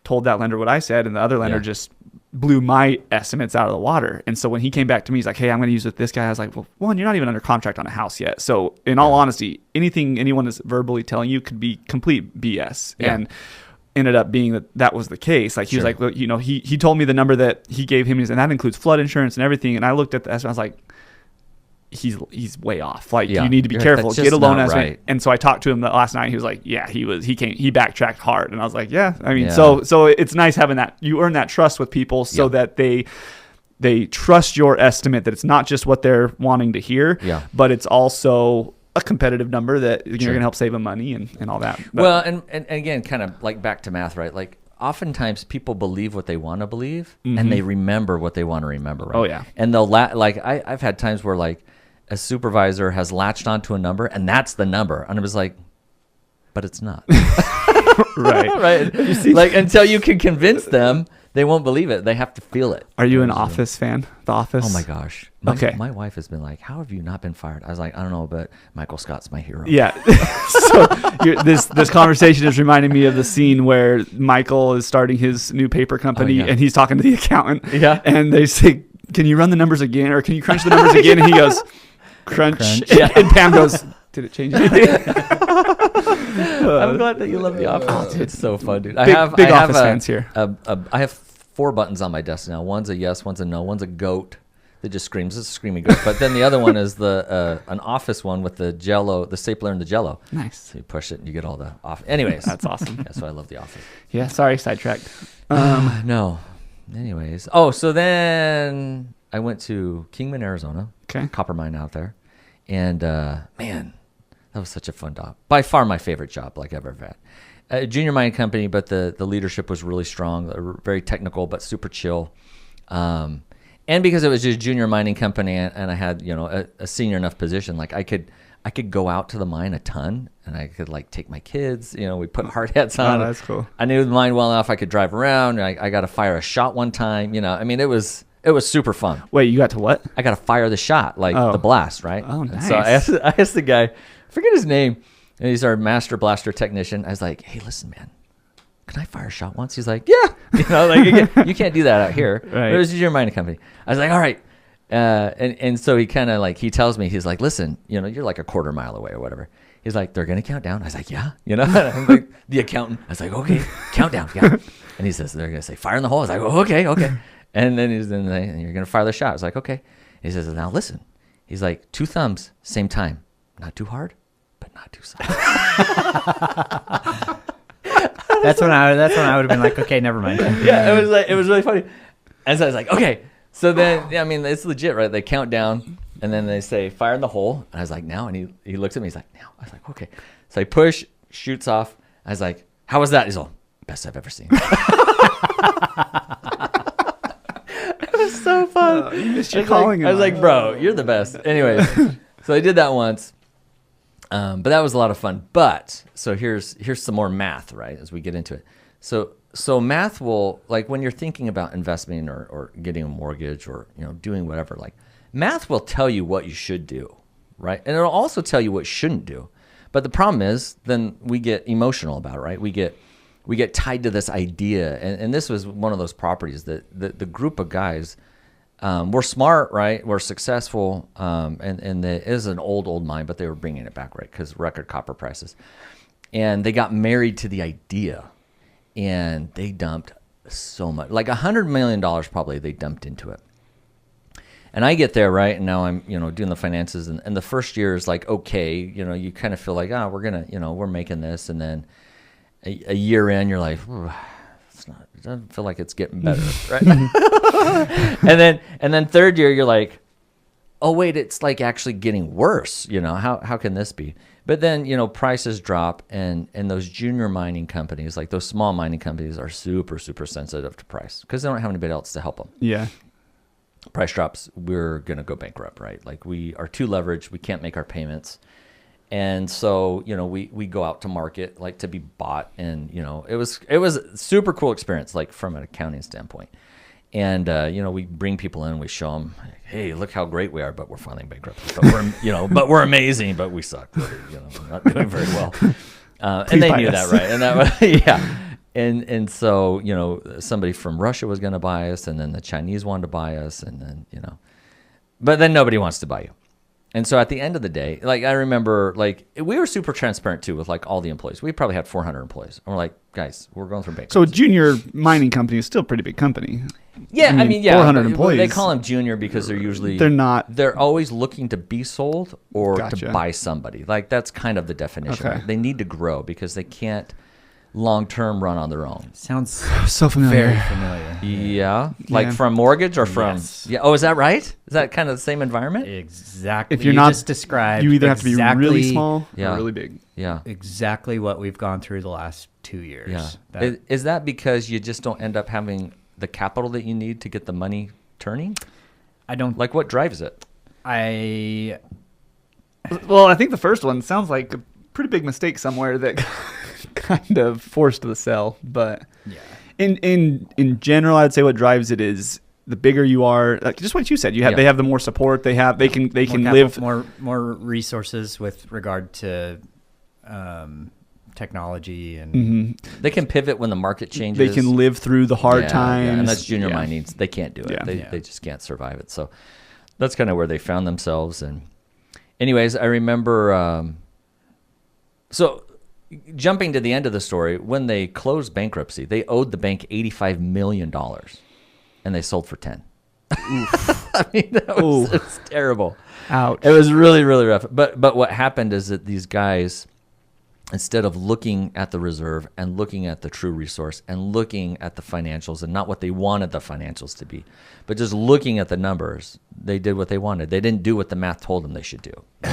told that lender what I said, and the other lender just blew my estimates out of the water. And so when he came back to me, he's like, hey, I'm going to use with this guy. I was like, well, one, you're not even under contract on a house yet. So in all honesty, anything anyone is verbally telling you could be complete BS. Yeah. And ended up being that was the case. Like he was like, look, you know, he told me the number that he gave him, and that includes flood insurance and everything. And I looked at that and I was like, he's way off. Like you need to be careful. Get a loan estimate. Right. And so I talked to him last night. He was like, yeah, he backtracked hard. And I was like, yeah, I mean, so it's nice having that. You earn that trust with people so that they trust your estimate, that it's not just what they're wanting to hear, but it's also a competitive number that you're going to help save them money and all that. But,
well, and again, kind of like back to math, right? Like oftentimes people believe what they want to believe and they remember what they want to remember, right?
Oh, yeah.
And they'll like I've had times where like a supervisor has latched onto a number and that's the number. And it was like, but it's not.
Right.
Right. You see, like until you can convince them, they won't believe it. They have to feel it.
Are you an Office fan? The Office?
Oh my gosh. My wife has been like, how have you not been fired? I was like, I don't know, but Michael Scott's my hero.
Yeah. So this conversation is reminding me of the scene where Michael is starting his new paper company and he's talking to the accountant. Yeah. And they say, can you run the numbers again? Or can you crunch the numbers again? And he goes, crunch. And Pam goes, did it change anything?
I'm glad that you love The Office. It's so fun, dude.
I have Office fans here.
I have 4 buttons on my desk now. One's a yes, one's a no, one's a goat that just screams. It's a screaming goat. But then the other one is an Office one with the Jello, the stapler and the Jello.
Nice.
So you push it and you get all the off. Anyways,
that's awesome.
That's why I love The Office.
Yeah. Sorry, sidetracked.
No. Anyways, so then I went to Kingman, Arizona.
Okay.
Copper mine out there, and man. That was such a fun job. By far my favorite job like I've ever had. A junior mining company, but the leadership was really strong, very technical, but super chill. And because it was just a junior mining company and I had, you know, a senior enough position, like I could go out to the mine a ton and I could like take my kids, you know, we put hard hats on.
Oh, that's cool.
I knew the mine well enough. I could drive around. I got to fire a shot one time, you know, I mean, it was super fun.
Wait, you got to what?
I got to fire the shot, like the blast, right?
Oh, nice.
So I asked the guy, I forget his name, and he's our master blaster technician. I was like, hey, listen, man, can I fire a shot once? He's like, yeah. You know, like you can't do that out here.
Right.
It was your mining company. I was like, all right. And so he kind of like, he tells me, he's like, listen, you know, you're like a quarter mile away or whatever. He's like, they're going to count down. I was like, yeah. You know, I'm like, the accountant. I was like, okay, count down. Yeah. And he says, they're going to say, fire in the hole. I was like, oh, okay. And then you're going to fire the shot. I was like, okay. He says, now listen. He's like, 2 thumbs, same time. Not too hard, but not too soft.
That's when I would have been like, okay, never mind.
Yeah, it was really funny. And so I was like, okay. So then, I mean, it's legit, right? They count down, and then they say, fire in the hole. And I was like, now. And he looks at me. He's like, now. I was like, okay. So I push, shoots off. I was like, how was that? He's all, best I've ever seen. It was so fun.
You missed your calling.
I was like, bro, you're the best. Anyways, so I did that once. But that was a lot of fun. But so here's some more math, right? As we get into it. So math will, like when you're thinking about investing or getting a mortgage or, you know, doing whatever, like math will tell you what you should do, right? And it'll also tell you what you shouldn't do. But the problem is then we get emotional about it, right? We get tied to this idea. And this was one of those properties that the group of guys, we're smart, right? We're successful, and it is an old mine, but they were bringing it back, right? Because record copper prices, and they got married to the idea, and they dumped so much, like $100 million probably they dumped into it. And I get there, right, and now I'm, you know, doing the finances, and the first year is like, okay, you know, you kind of feel like, we're gonna, you know, we're making this, and then a year in, you're like, it doesn't feel like it's getting better, right? and then third year, you're like, oh wait, it's like actually getting worse. You know, how can this be? But then, you know, prices drop, and those junior mining companies, like those small mining companies, are super, super sensitive to price because they don't have anybody else to help them.
Yeah.
Price drops, we're gonna go bankrupt, right? Like we are too leveraged, we can't make our payments. And so, you know, we go out to market, like to be bought, and, you know, it was a super cool experience, like from an accounting standpoint. And, you know, we bring people in, we show them, hey, look how great we are, but we're filing bankruptcy. But we're, you know, but we're amazing, but we suck. We're, you know, we're not doing very well. And they knew that, right? And that was, yeah. And so, you know, somebody from Russia was going to buy us, and then the Chinese wanted to buy us, and then, you know, but then nobody wants to buy you. And so at the end of the day, like I remember, like we were super transparent too with like all the employees. We probably had 400 employees, and we're like, guys, we're going through bankruptcy.
So a junior mining company is still a pretty big company.
Yeah, I mean, yeah,
400
but
employees.
They call them junior because they're usually
They're not.
They're always looking to be sold or
Gotcha.
to buy somebody. Like that's kind of the definition.
Okay.
Right? They need to grow because they can't long term run on their own.
Sounds
So familiar.
very familiar.
Yeah, like
Yeah.
from mortgage or from
Yes.
yeah. Oh, is that right? Is that kind of the same environment?
Exactly.
If you're
you
not,
just described
you either have to be really
exactly-
small
Yeah.
or really big.
Yeah,
Exactly what we've gone through the last 2 years.
yeah.
That-
Is that because you just don't end up having the capital that you need to get the money turning?
I don't.
Like what drives it?
I
Well, I think the first one sounds like a pretty big mistake somewhere that kind of forced the sell. But
yeah.
in general, I'd say what drives it is the bigger you are. Like just what you said,
Yeah.
they have the more support. They can
More capital,
live.
more resources with regard to technology and
Mhm.
They can pivot when the market changes.
They can live through the hard
Yeah,
times.
yeah, and that's junior
Yeah.
mining. They can't do it.
Yeah.
They just can't survive it. So that's kind of where they found themselves. And anyways, I remember. So jumping to the end of the story, when they closed bankruptcy, they owed the bank $85 million, and they sold for 10. I mean, it's terrible.
Ouch.
It was really, really rough. But what happened is that these guys, instead of looking at the reserve and looking at the true resource and looking at the financials and not what they wanted the financials to be, but just looking at the numbers, they did what they wanted. They didn't do what the math told them they should do.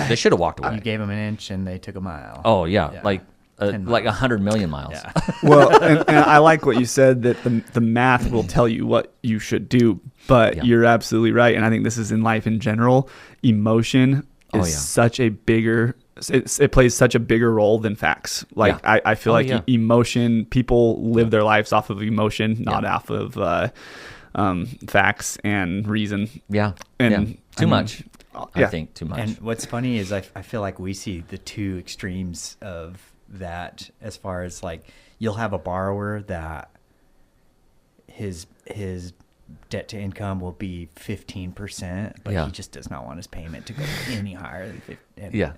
They should have walked
you
away.
gave them an inch and they took a mile.
Oh, yeah,
Yeah.
like
10
100 million miles.
Yeah.
Well, and I like what you said that the math will tell you what you should do, but
Yeah.
you're absolutely right. And I think this is in life in general. Emotion
Oh,
is
yeah.
such a bigger, it plays such a bigger role than facts. Like
Yeah.
I feel
Oh,
like
yeah.
emotion, people live their lives off of emotion, not
Yeah.
off of facts and reason.
Yeah.
And
yeah.
I
Too
mean,
much. I
yeah.
think too much.
And what's funny is I feel like we see the two extremes of that as far as like you'll have a borrower that his debt to income will be 15%, but
Yeah.
he just does not want his payment to go any higher than 15.
Yeah.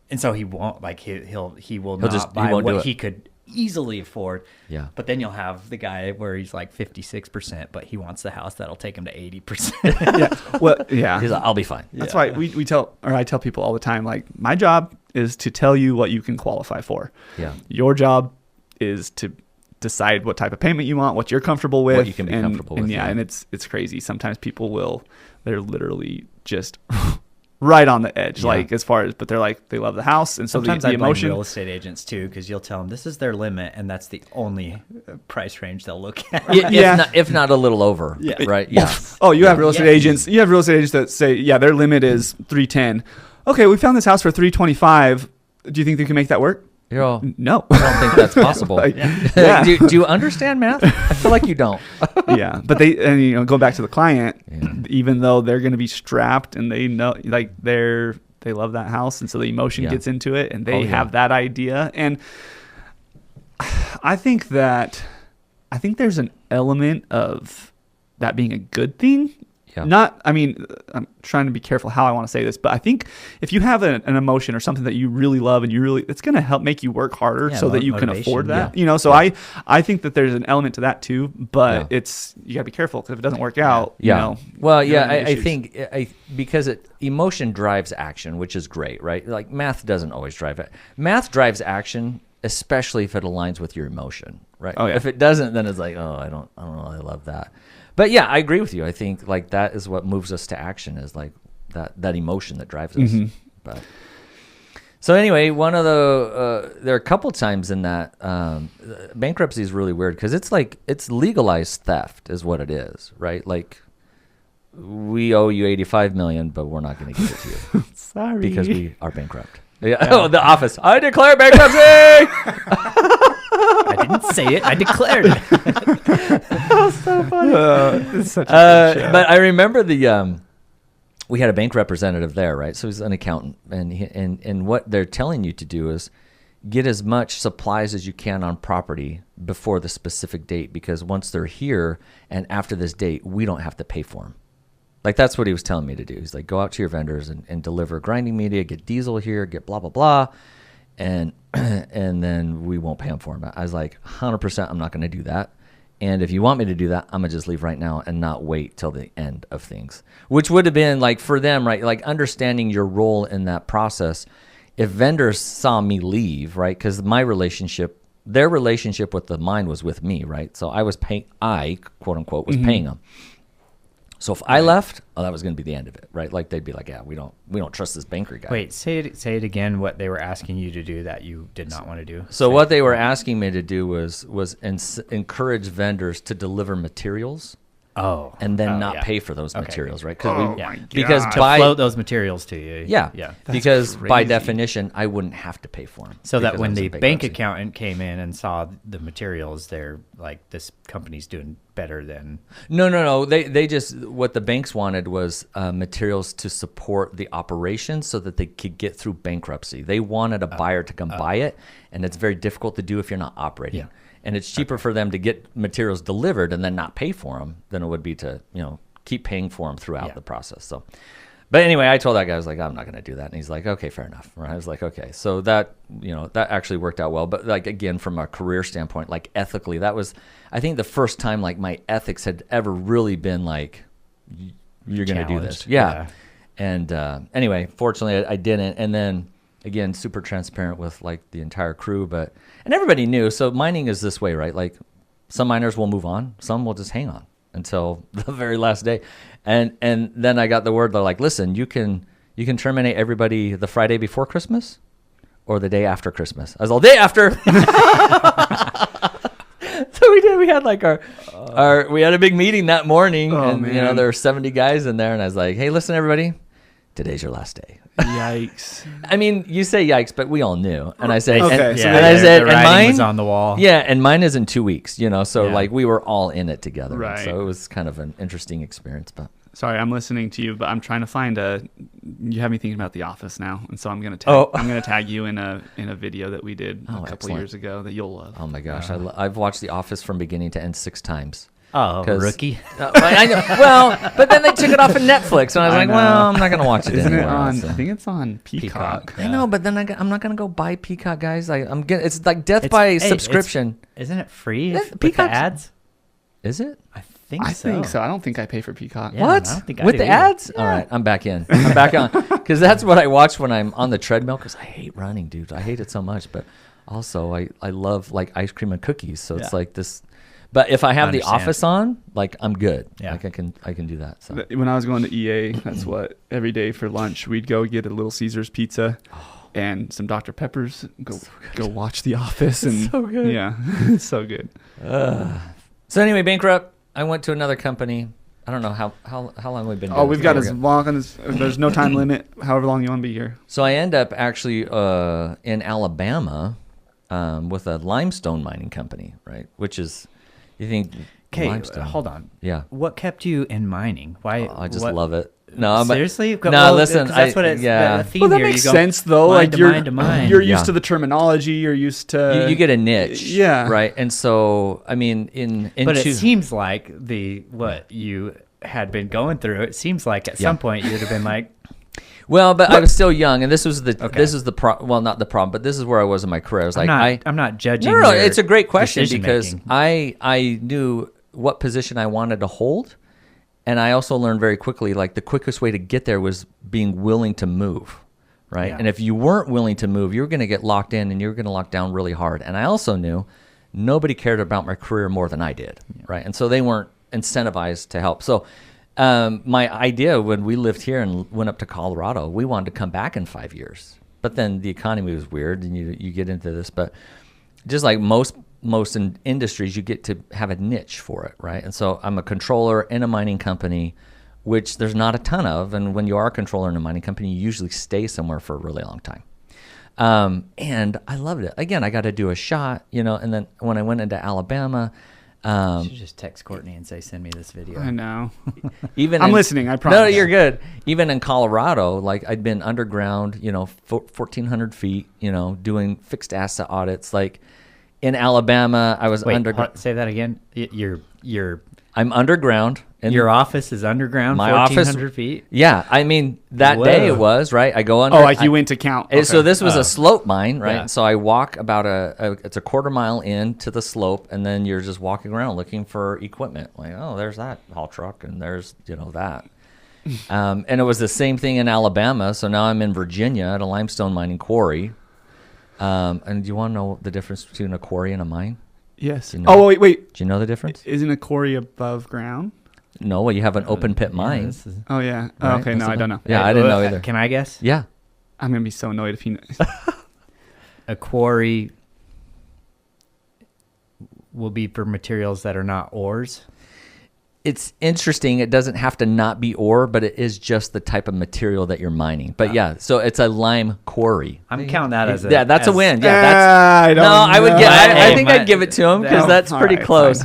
And so he won't like he will
He'll
not
just- he
buy
won't do
what
it.
he could easily afford.
Yeah.
But then you'll have the guy where he's like 56%, but he wants the house that'll take him to 80%.
Yeah. Well, yeah.
He's like, I'll be fine.
That's why I tell people all the time, like, my job is to tell you what you can qualify for.
Yeah.
Your job is to decide what type of payment you want, what you're comfortable with.
What you can be comfortable with,
Yeah,
yeah.
and it's crazy. Sometimes people they're literally just right on the edge,
Yeah.
like as far as, but they're like, they love the house. And so
Sometimes
the
I blame
emotion.
real estate agents too, because you'll tell them this is their limit, and that's the only price range they'll look at.
Yeah.
If not a little over.
Yeah.
Right. Yeah.
Oh, you have real estate
Yeah.
agents. You have real estate agents that say, yeah, their limit is 310. Okay, we found this house for 325. Do you think they can make that work?
You're all,
No.
I don't think that's possible.
Like,
Yeah. do you understand math? I feel like you don't.
Yeah, but go back to the client, even though they're going to be strapped and they know, like they love that house, and so the emotion
Yeah.
gets into it, and they
Oh, yeah.
have that idea. And I think there's an element of that being a good thing.
Yeah.
I'm trying to be careful how I want to say this, but I think if you have an emotion or something that you really love and it's going to help make you work harder
Yeah,
so that you can
motivation,
afford that,
yeah.
so I think that there's an element to that too, but
Yeah.
you gotta be careful because if it doesn't work out,
Yeah. Well,
you're
yeah,
gonna have
I
issues.
think because emotion drives action, which is great, right? Like math doesn't always drive it. Math drives action, especially if it aligns with your emotion, right?
Oh, yeah.
If it doesn't, then it's like, oh, I don't really love that. But yeah, I agree with you. I think like that is what moves us to action, is like that emotion that drives us.
Mhm.
But so anyway, one of there are a couple times in that bankruptcy is really weird because it's like it's legalized theft is what it is, right? Like we owe you $85 million, but we're not going to give it to you
Sorry,
because we are bankrupt. Yeah. Oh, the office. I declare bankruptcy.
I didn't say it. I declared it.
It's such a good show.
But I remember we had a bank representative there, right? So he's an accountant, and what they're telling you to do is get as much supplies as you can on property before the specific date, because once they're here and after this date, we don't have to pay for them. Like that's what he was telling me to do. He's like, go out to your vendors and deliver grinding media, get diesel here, get blah, blah, blah. And then we won't pay them for them. I was like, 100% I'm not going to do that. And if you want me to do that, I'm going to just leave right now and not wait till the end of things, which would have been like for them, right? Like understanding your role in that process. If vendors saw me leave, right? Because their relationship with the mine was with me, right? So I quote unquote was paying them. So if I left, that was going to be the end of it, right? Like they'd be like, yeah, we don't trust this banker guy.
Wait, say it again. What they were asking you to do that you did not want to do.
So what they were asking me to do was encourage vendors to deliver materials. And then not pay for those materials, right? Because
to float those materials to you.
Yeah. Because by definition, I wouldn't have to pay for them.
So that when the bank accountant came in and saw the materials, they're like, this company's doing better than.
No. They just, what the banks wanted was materials to support the operation so that they could get through bankruptcy. They wanted a buyer to come buy it, and it's very difficult to do if you're not operating.
Yeah.
And it's cheaper for them to get materials delivered and then not pay for them than it would be to, keep paying for them throughout the process. So, but anyway, I told that guy, I was like, I'm not going to do that. And he's like, okay, fair enough. Right? I was like, okay. So that, that actually worked out well. But like, again, from a career standpoint, like ethically, that was, I think the first time like my ethics had ever really been like, you're going to do this. Yeah. And anyway, fortunately I didn't. And then, again, super transparent with like the entire crew, and everybody knew. So mining is this way, right? Like some miners will move on, some will just hang on until the very last day. And then I got the word, they're like, listen, you can terminate everybody the Friday before Christmas or the day after Christmas. I was all day after. So we had like we had a big meeting that morning, and man. There were 70 guys in there, and I was like, hey, listen, everybody, today's your last day.
Yikes.
I mean, you say yikes, but we all knew. And I said,
okay.
The writing was on the wall.
Yeah, and mine is in 2 weeks, so like we were all in it together.
Right.
So it was kind of an interesting experience. But
sorry, I'm listening to you, but I'm trying to find you have me thinking about The Office now, and so I'm gonna tag you in a video that we did a couple years ago that you'll love.
Oh my gosh, I've watched The Office from beginning to end 6 times.
Oh, rookie.
I know. Well, but then they took it off of Netflix, and I was like, well, I'm not going to watch it anymore.
I think it's on Peacock.
Yeah. I know, but then I'm not going to go buy Peacock, guys. It's like death by subscription.
Isn't it free with the ads?
Is it?
I think so.
I don't think I pay for Peacock.
Yeah, what? I don't think with the ads? Yeah. All right, I'm back in. I'm back on. Because that's what I watch when I'm on the treadmill, because I hate running, dude. I hate it so much. But also, I love like ice cream and cookies. So it's like this. But if I have The Office on, like I'm good. Yeah. Like I can do that. So
when I was going to EA, that's what every day for lunch we'd go get a Little Caesars pizza and some Dr. Peppers. Go watch The Office, and
so good.
Yeah, it's so good.
So anyway, bankrupt. I went to another company. I don't know how long we've been.
We've got as long as there's no time limit. However long you want to be here.
So I end up actually in Alabama with a limestone mining company, right? Which is. You think?
Okay, hold on.
Yeah.
What kept you in mining? Why?
I just love it. No,
seriously.
Listen.
That's what it's.
Yeah.
The theme
that
here,
makes sense though.
Like
you're used to the terminology. You're used to.
You get a niche.
Yeah.
Right. And so I mean,
but it seems like what you had been going through. It seems like at some point you'd have been like.
Well, but I was still young, and this is the well, not the problem, but this is where I was in my career. I was
I'm not judging.
No, it's a great question because I knew what position I wanted to hold, and I also learned very quickly like the quickest way to get there was being willing to move, right? Yeah. And if you weren't willing to move, you were going to get locked in, and you were going to lock down really hard. And I also knew nobody cared about my career more than I did, right? And so they weren't incentivized to help. So. My idea when we lived here and went up to Colorado, we wanted to come back in 5 years. But then the economy was weird, and you get into this. But just like most in industries, you get to have a niche for it, right? And so I'm a controller in a mining company, which there's not a ton of. And when you are a controller in a mining company, you usually stay somewhere for a really long time. And I loved it. Again, I got to do a shot, and then when I went into Alabama.
You should just text Courtney and say, send me this video.
I know.
I'm
listening, I promise.
No, you're good. Even in Colorado, like I'd been underground, 1,400 feet, doing fixed asset audits. Like in Alabama, I was
underground. Say that again. I'm
underground And
Your office is underground,
My
1,400 feet?
Yeah, I mean, that
Whoa.
day it was, right? I go under.
Oh, like you went to count.
So
Okay.
this was a slope mine, right?
Yeah.
So I walk about it's a quarter mile into the slope, and then you're just walking around looking for equipment. Like, oh, there's that haul truck, and there's, that. And it was the same thing in Alabama. So now I'm in Virginia at a limestone mining quarry. And do you want to know the difference between a quarry and a mine?
Yes.
You know-
Oh, wait.
Do you know the difference?
Isn't a quarry above ground?
No, well, you have an open pit mine.
this is-
Oh, yeah. Oh,
Right?
okay,
That's
no, I
about-
don't know.
Yeah, I didn't know either.
Can I guess?
Yeah.
I'm going to be so annoyed if he knows.
A quarry will be for materials that are not ores.
It's interesting. It doesn't have to not be ore, but it is just the type of material that you're mining. But yeah, so it's a lime quarry.
I'm counting that as a
Yeah, that's a
as-
win. Yeah, that's
I don't
no. I would
know.
get. I
Hey,
think
my-
I'd give it to him because
No.
that's
All
pretty
right,
close.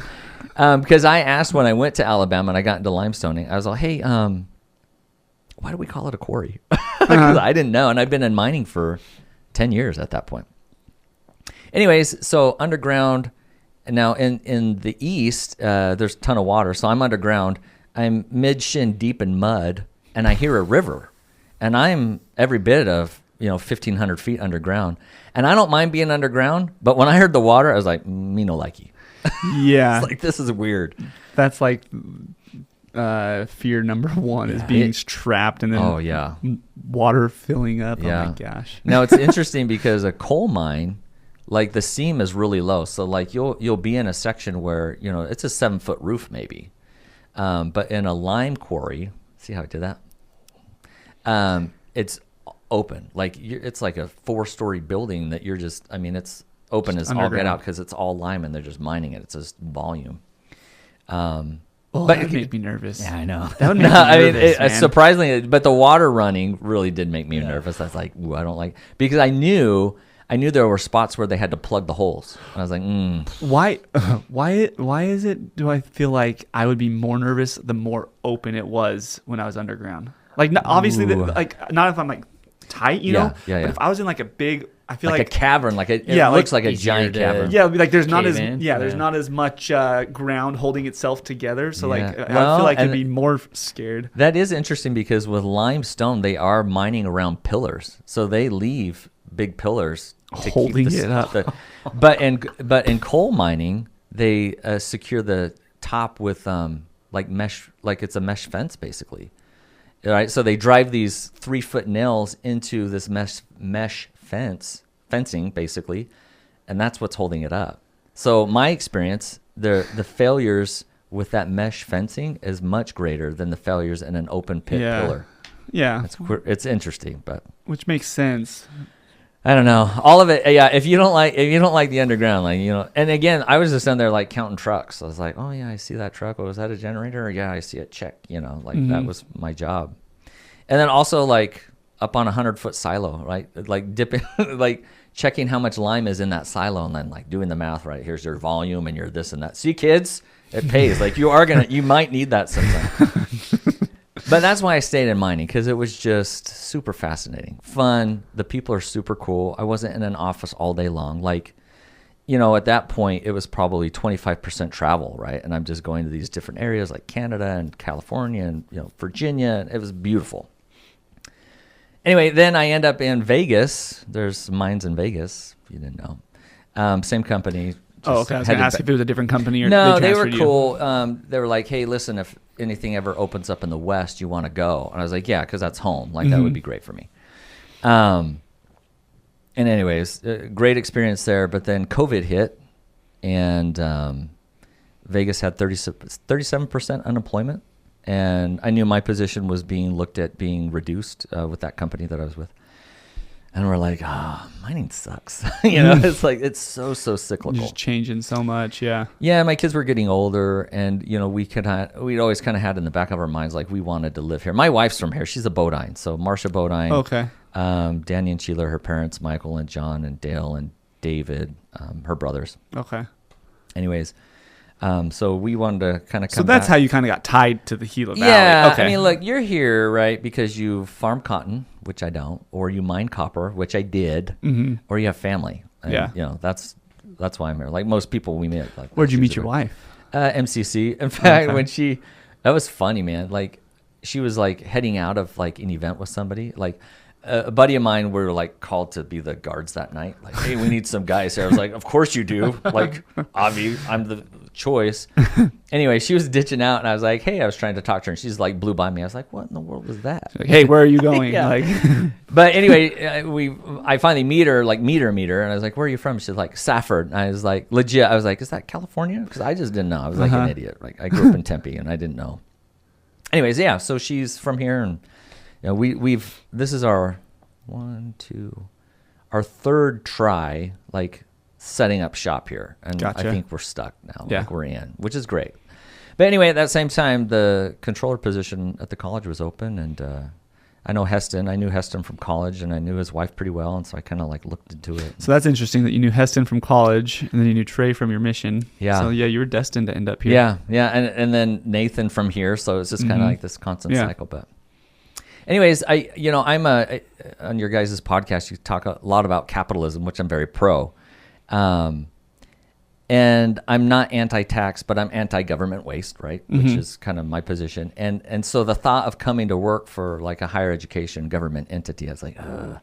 Because I asked when I went to Alabama and I got into limestoning, I was like, "Hey, why do we call it a quarry?" Because I didn't know, and I've been in mining for 10 years at that point. Anyways, so underground. Now in the east, there's a ton of water, so I'm underground. I'm mid shin deep in mud, and I hear a river, and I'm every bit of 1,500 feet underground, and I don't mind being underground. But when I heard the water, I was like, me no likey.
Yeah.
It's like, this is weird.
That's like fear number one is being trapped and then
Oh yeah.
water filling up.
Yeah.
Oh, my gosh.
Now it's interesting because a coal mine, like the seam is really low, so like you'll be in a section where it's a 7-foot roof maybe. But in a lime quarry, see how I did that? It's open. Like it's like a 4-story building that you're just, it's open as all get
underground.
out because it's all lime and they're just mining it. It's just volume.
Well,
But-
that would make me nervous.
Yeah, I know.
That would
No,
make me nervous, man.
surprisingly, but the water running really did make me nervous. I was like, ooh, I don't like, because I knew there were spots where they had to plug the holes. And I was like,
Why is it, do I feel like I would be more nervous the more open it was when I was underground? Like, obviously,
Ooh.
not if I'm like tight,
Yeah,
know?
yeah,
But
yeah.
if I was in like a big, I feel
like
like
a cavern, it
Yeah,
looks like a
easier
giant
to-
cavern.
yeah, like there's not
Cave
as
in?
there's
Yeah.
not as much ground holding itself together. So like
Yeah.
I
Well,
feel like I'd
and-
be more scared.
That is interesting because with limestone, they are mining around pillars, so they leave big pillars to
Holding
keep
it up.
but in coal mining, they secure the top with like mesh, like it's a mesh fence basically. All right, so they drive these 3-foot nails into this mesh fencing basically, and that's what's holding it up. So my experience, the failures with that mesh fencing is much greater than the failures in an open pit
Yeah.
pillar.
Yeah,
It's interesting, but
which makes sense.
I don't know. All of it, yeah. If you don't like the underground, and again, I was just in there like counting trucks. I was like, oh yeah, I see that truck. Oh, was that a generator? Or, yeah, I see it. Check. That was my job. And then also like up on 100-foot silo, right? Like dipping, like checking how much lime is in that silo, and then like doing the math. Right, here's your volume and your this and that. See, kids, it pays. Like you might need that sometime. But that's why I stayed in mining, because it was just super fascinating, fun. The people are super cool. I wasn't in an office all day long. Like, at that point, it was probably 25% travel, right? And I'm just going to these different areas like Canada and California and, Virginia. It was beautiful. Anyway, then I end up in Vegas. There's mines in Vegas, if you didn't know. Same company.
Oh, okay. I was gonna ask if it was a different company or
No, they were
transferred you.
cool. They were like, "Hey, listen, if anything ever opens up in the West, you want to go?" And I was like, "Yeah, because that's home. Like that would be great for me." And anyways, great experience there. But then COVID hit, and Vegas had 37% unemployment, and I knew my position was being looked at being reduced with that company that I was with. And we're like, mining sucks. It's like, it's so cyclical.
Just changing so much. Yeah.
Yeah, my kids were getting older, and we'd always kind of had in the back of our minds like we wanted to live here. My wife's from here; she's a Bodine, so Marcia Bodine.
Okay.
Danny and Sheila, her parents, Michael and John and Dale and David, her brothers.
Okay.
Anyways, so we wanted to kind of come.
So that's
back.
how you kind of got tied to the Gila Valley.
Yeah,
Okay.
I mean, look, you're here, right, because you farm cotton, which I don't, or you mine copper, which I did, or you have family. And,
Yeah.
that's why I'm here. Like most people we meet. Like,
Where'd you
she's
meet
a
your
great-
wife?
MCC. In fact,
Okay.
when she, That was funny, man. Like, she was like heading out of like an event with somebody. Like, a buddy of mine were like called to be the guards that night. Like, hey, we need some guys here. I was like, of course you do. Like, obviously, I'm the choice. Anyway, she was ditching out, and I was like, hey, I was trying to talk to her, and she's like blew by me. I was like, what in the world was that?
Like, hey, where are you going?
Yeah.
Like,
But anyway, I finally meet her, and I was like, where are you from? She's like, Safford. And I was like, legit. I was like, is that California? Because I just didn't know. I was like an idiot. Like, I grew up in Tempe, and I didn't know. Anyways, yeah. So she's from here, and this is our our third try, like setting up shop here, and
Gotcha.
I think we're stuck now.
Yeah.
Like, we're in, which is great. But anyway, at that same time, the controller position at the college was open, and I know Heston. I knew Heston from college, and I knew his wife pretty well, and so I kind of like looked into it.
so that's interesting that you knew Heston from college, and then you knew Trey from your mission.
Yeah.
So yeah, you were destined to end up here.
Yeah, and then Nathan from here, so it's just kind of like this constant
Yeah.
cycle. But anyways, I'm on your guys' podcast, you talk a lot about capitalism, which I'm very pro. And I'm not anti-tax, but I'm anti-government waste, right? Which is kind of my position. And so the thought of coming to work for like a higher education government entity, I was like, I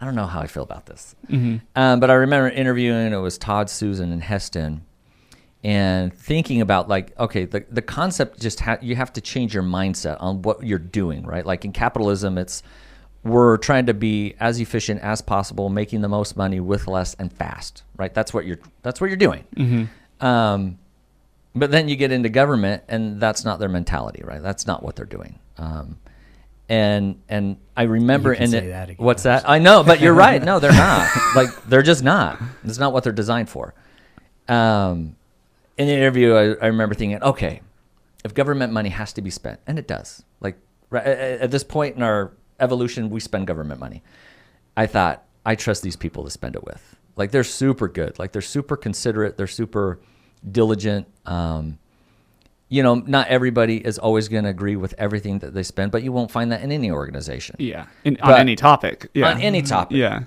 don't know how I feel about this. But I remember interviewing, it was Todd, Susan, and Heston, and thinking about like, okay, the concept just you have to change your mindset on what you're doing, right? Like in capitalism, we're trying to be as efficient as possible, making the most money with less and fast, right? That's what you're doing. But then you get into government, and that's not their mentality, right? That's not what they're doing. And I remember
You can say that again.
what's that? I know, but you're right. No, they're not. Like, they're just not. It's not what they're designed for. In the interview, I remember thinking, okay, if government money has to be spent, and it does, like at this point in our evolution, we spend government money. I thought, I trust these people to spend it with. Like, they're super good. Like, they're super considerate. They're super diligent. Not everybody is always going to agree with everything that they spend, but you won't find that in any organization.
Yeah. On any topic. Yeah.
On any topic.
Yeah.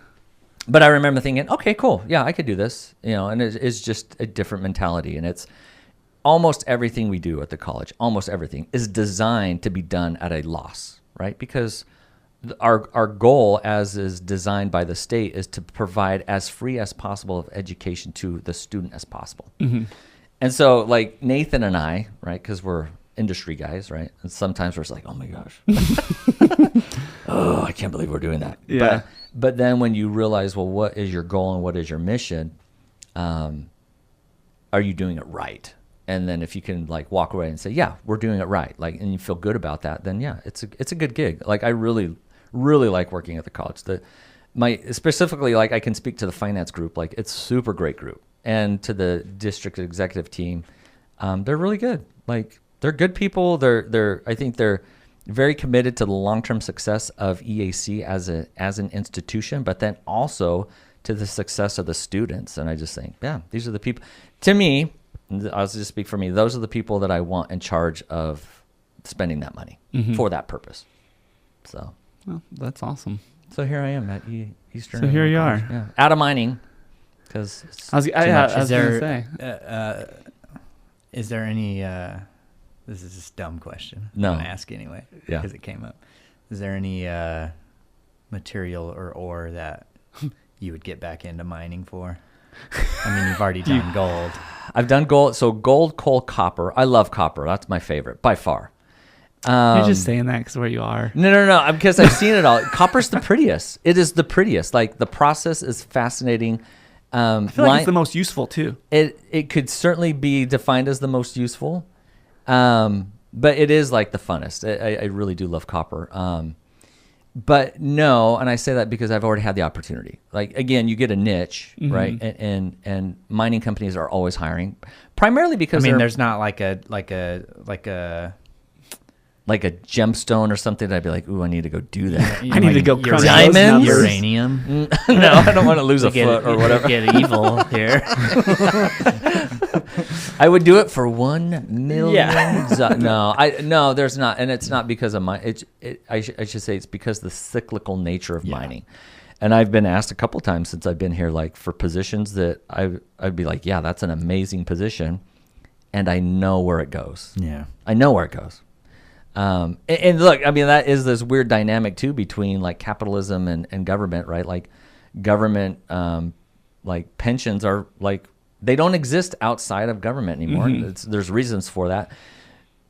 But I remember thinking, okay, cool. Yeah, I could do this. And it's just a different mentality. And it's almost everything we do at the college, almost everything is designed to be done at a loss, right? Because our goal, as is designed by the state, is to provide as free as possible of education to the student as possible. And so, like, Nathan and I, right, because we're industry guys, right, and sometimes we're just like, oh my gosh, oh, I can't believe we're doing that.
Yeah.
But then when you realize, well, what is your goal and what is your mission? Are you doing it right? And then if you can like walk away and say, yeah, we're doing it right, like, and you feel good about that, then yeah, it's a good gig. Like, I really, really like working at the college. Specifically, like, I can speak to the finance group. Like, it's super great group, and to the district executive team, they're really good. Like, they're good people. I think they're very committed to the long-term success of EAC as an institution, but then also to the success of the students. And I just think, yeah, these are the people. To me, I'll just speak for me. Those are the people that I want in charge of spending that money for that purpose. So,
Well, that's awesome.
so here I am at Eastern.
So here you
College.
are.
Yeah, out of mining, because
I was going to say.
Is there any? This is just a dumb question.
No.
I'm gonna ask anyway.
Yeah.
Because it came up. Is there any material or ore that you would get back into mining for? I mean, you've already done gold.
I've done gold. So gold, coal, copper. I love copper. That's my favorite by far.
You're just saying that because where you are.
No. Because I've seen it all. Copper's the prettiest. It is the prettiest. Like, the process is fascinating.
I feel like it's the most useful too.
It could certainly be defined as the most useful, but it is like the funnest. I really do love copper. But no, and I say that because I've already had the opportunity. Like, again, you get a niche, right? And mining companies are always hiring, primarily because
there's not like a
gemstone or something that I'd be like, ooh, I need to go do that.
I need to go crunch those
diamonds?
numbers.
Uranium.
No, I don't want to lose a foot or whatever.
Get evil here.
I would do it for 1 million.
Yeah.
No, there's not, and it's not because of my. I should say it's because the cyclical nature of mining. And I've been asked a couple times since I've been here, like, for positions that I'd be like, yeah, that's an amazing position, and I know where it goes.
Yeah.
I know where it goes. And look, I mean, that is this weird dynamic too between like capitalism and government, right? Like government, like pensions are like, they don't exist outside of government anymore. Mm-hmm. There's reasons for that.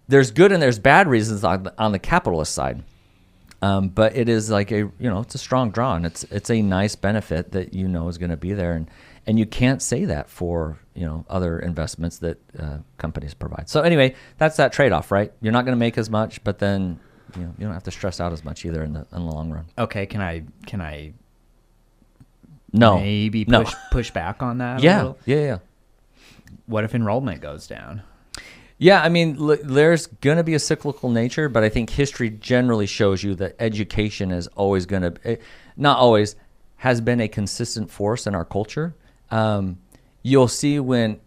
There's good and there's bad reasons on the capitalist side. But it is like it's a strong draw, and it's a nice benefit that is going to be there, and you can't say that for other investments that companies provide. So anyway, that's that trade-off, right? You're not going to make as much, but then you don't have to stress out as much either in the long run.
Okay, can I
no
maybe push back on that?
Yeah,
a little?
yeah.
What if enrollment goes down?
Yeah, I mean, there's going to be a cyclical nature, but I think history generally shows you that education is always going to, not always, has been a consistent force in our culture. You'll see when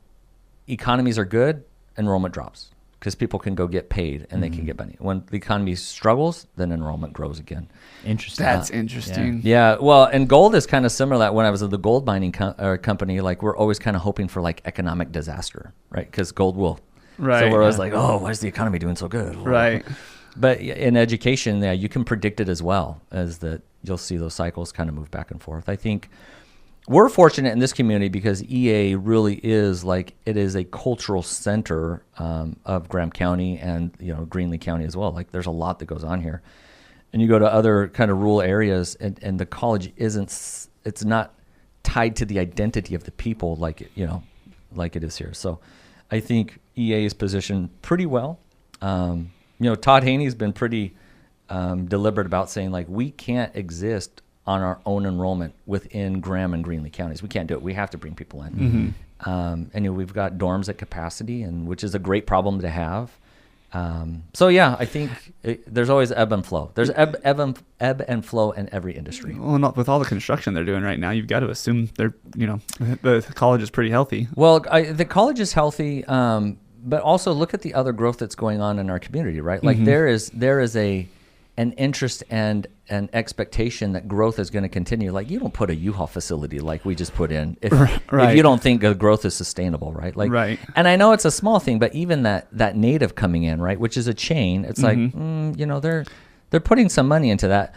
economies are good, enrollment drops because people can go get paid and they can get money. When the economy struggles, then enrollment grows again.
Interesting.
That's interesting.
Yeah, well, and gold is kind of similar. That when I was at the gold mining company, like we're always kind of hoping for like economic disaster, right? Because gold will.
Right.
So we're always like, oh, why is the economy doing so good?
Right.
But in education, you can predict it as well, as that you'll see those cycles kind of move back and forth. I think we're fortunate in this community because EA really is it is a cultural center of Graham County and Greenlee County as well. Like there's a lot that goes on here. And you go to other kind of rural areas and the college it's not tied to the identity of the people like it is here. So I think EA is positioned pretty well. Todd Haney's been pretty deliberate about saying we can't exist on our own enrollment within Graham and Greenlee counties. We can't do it. We have to bring people in. Mm-hmm. And we've got dorms at capacity, which is a great problem to have. So yeah, I think there's always ebb and flow. There's ebb and flow in every industry.
Well, not with all the construction they're doing right now, you've got to assume the college is pretty healthy.
Well, the college is healthy, but also look at the other growth that's going on in our community, right? Like there is an interest and an expectation that growth is going to continue. Like you don't put a U-Haul facility like we just put in if you don't think the growth is sustainable, right? Right. And I know it's a small thing, but even that native coming in, right, which is a chain, it's they're putting some money into that.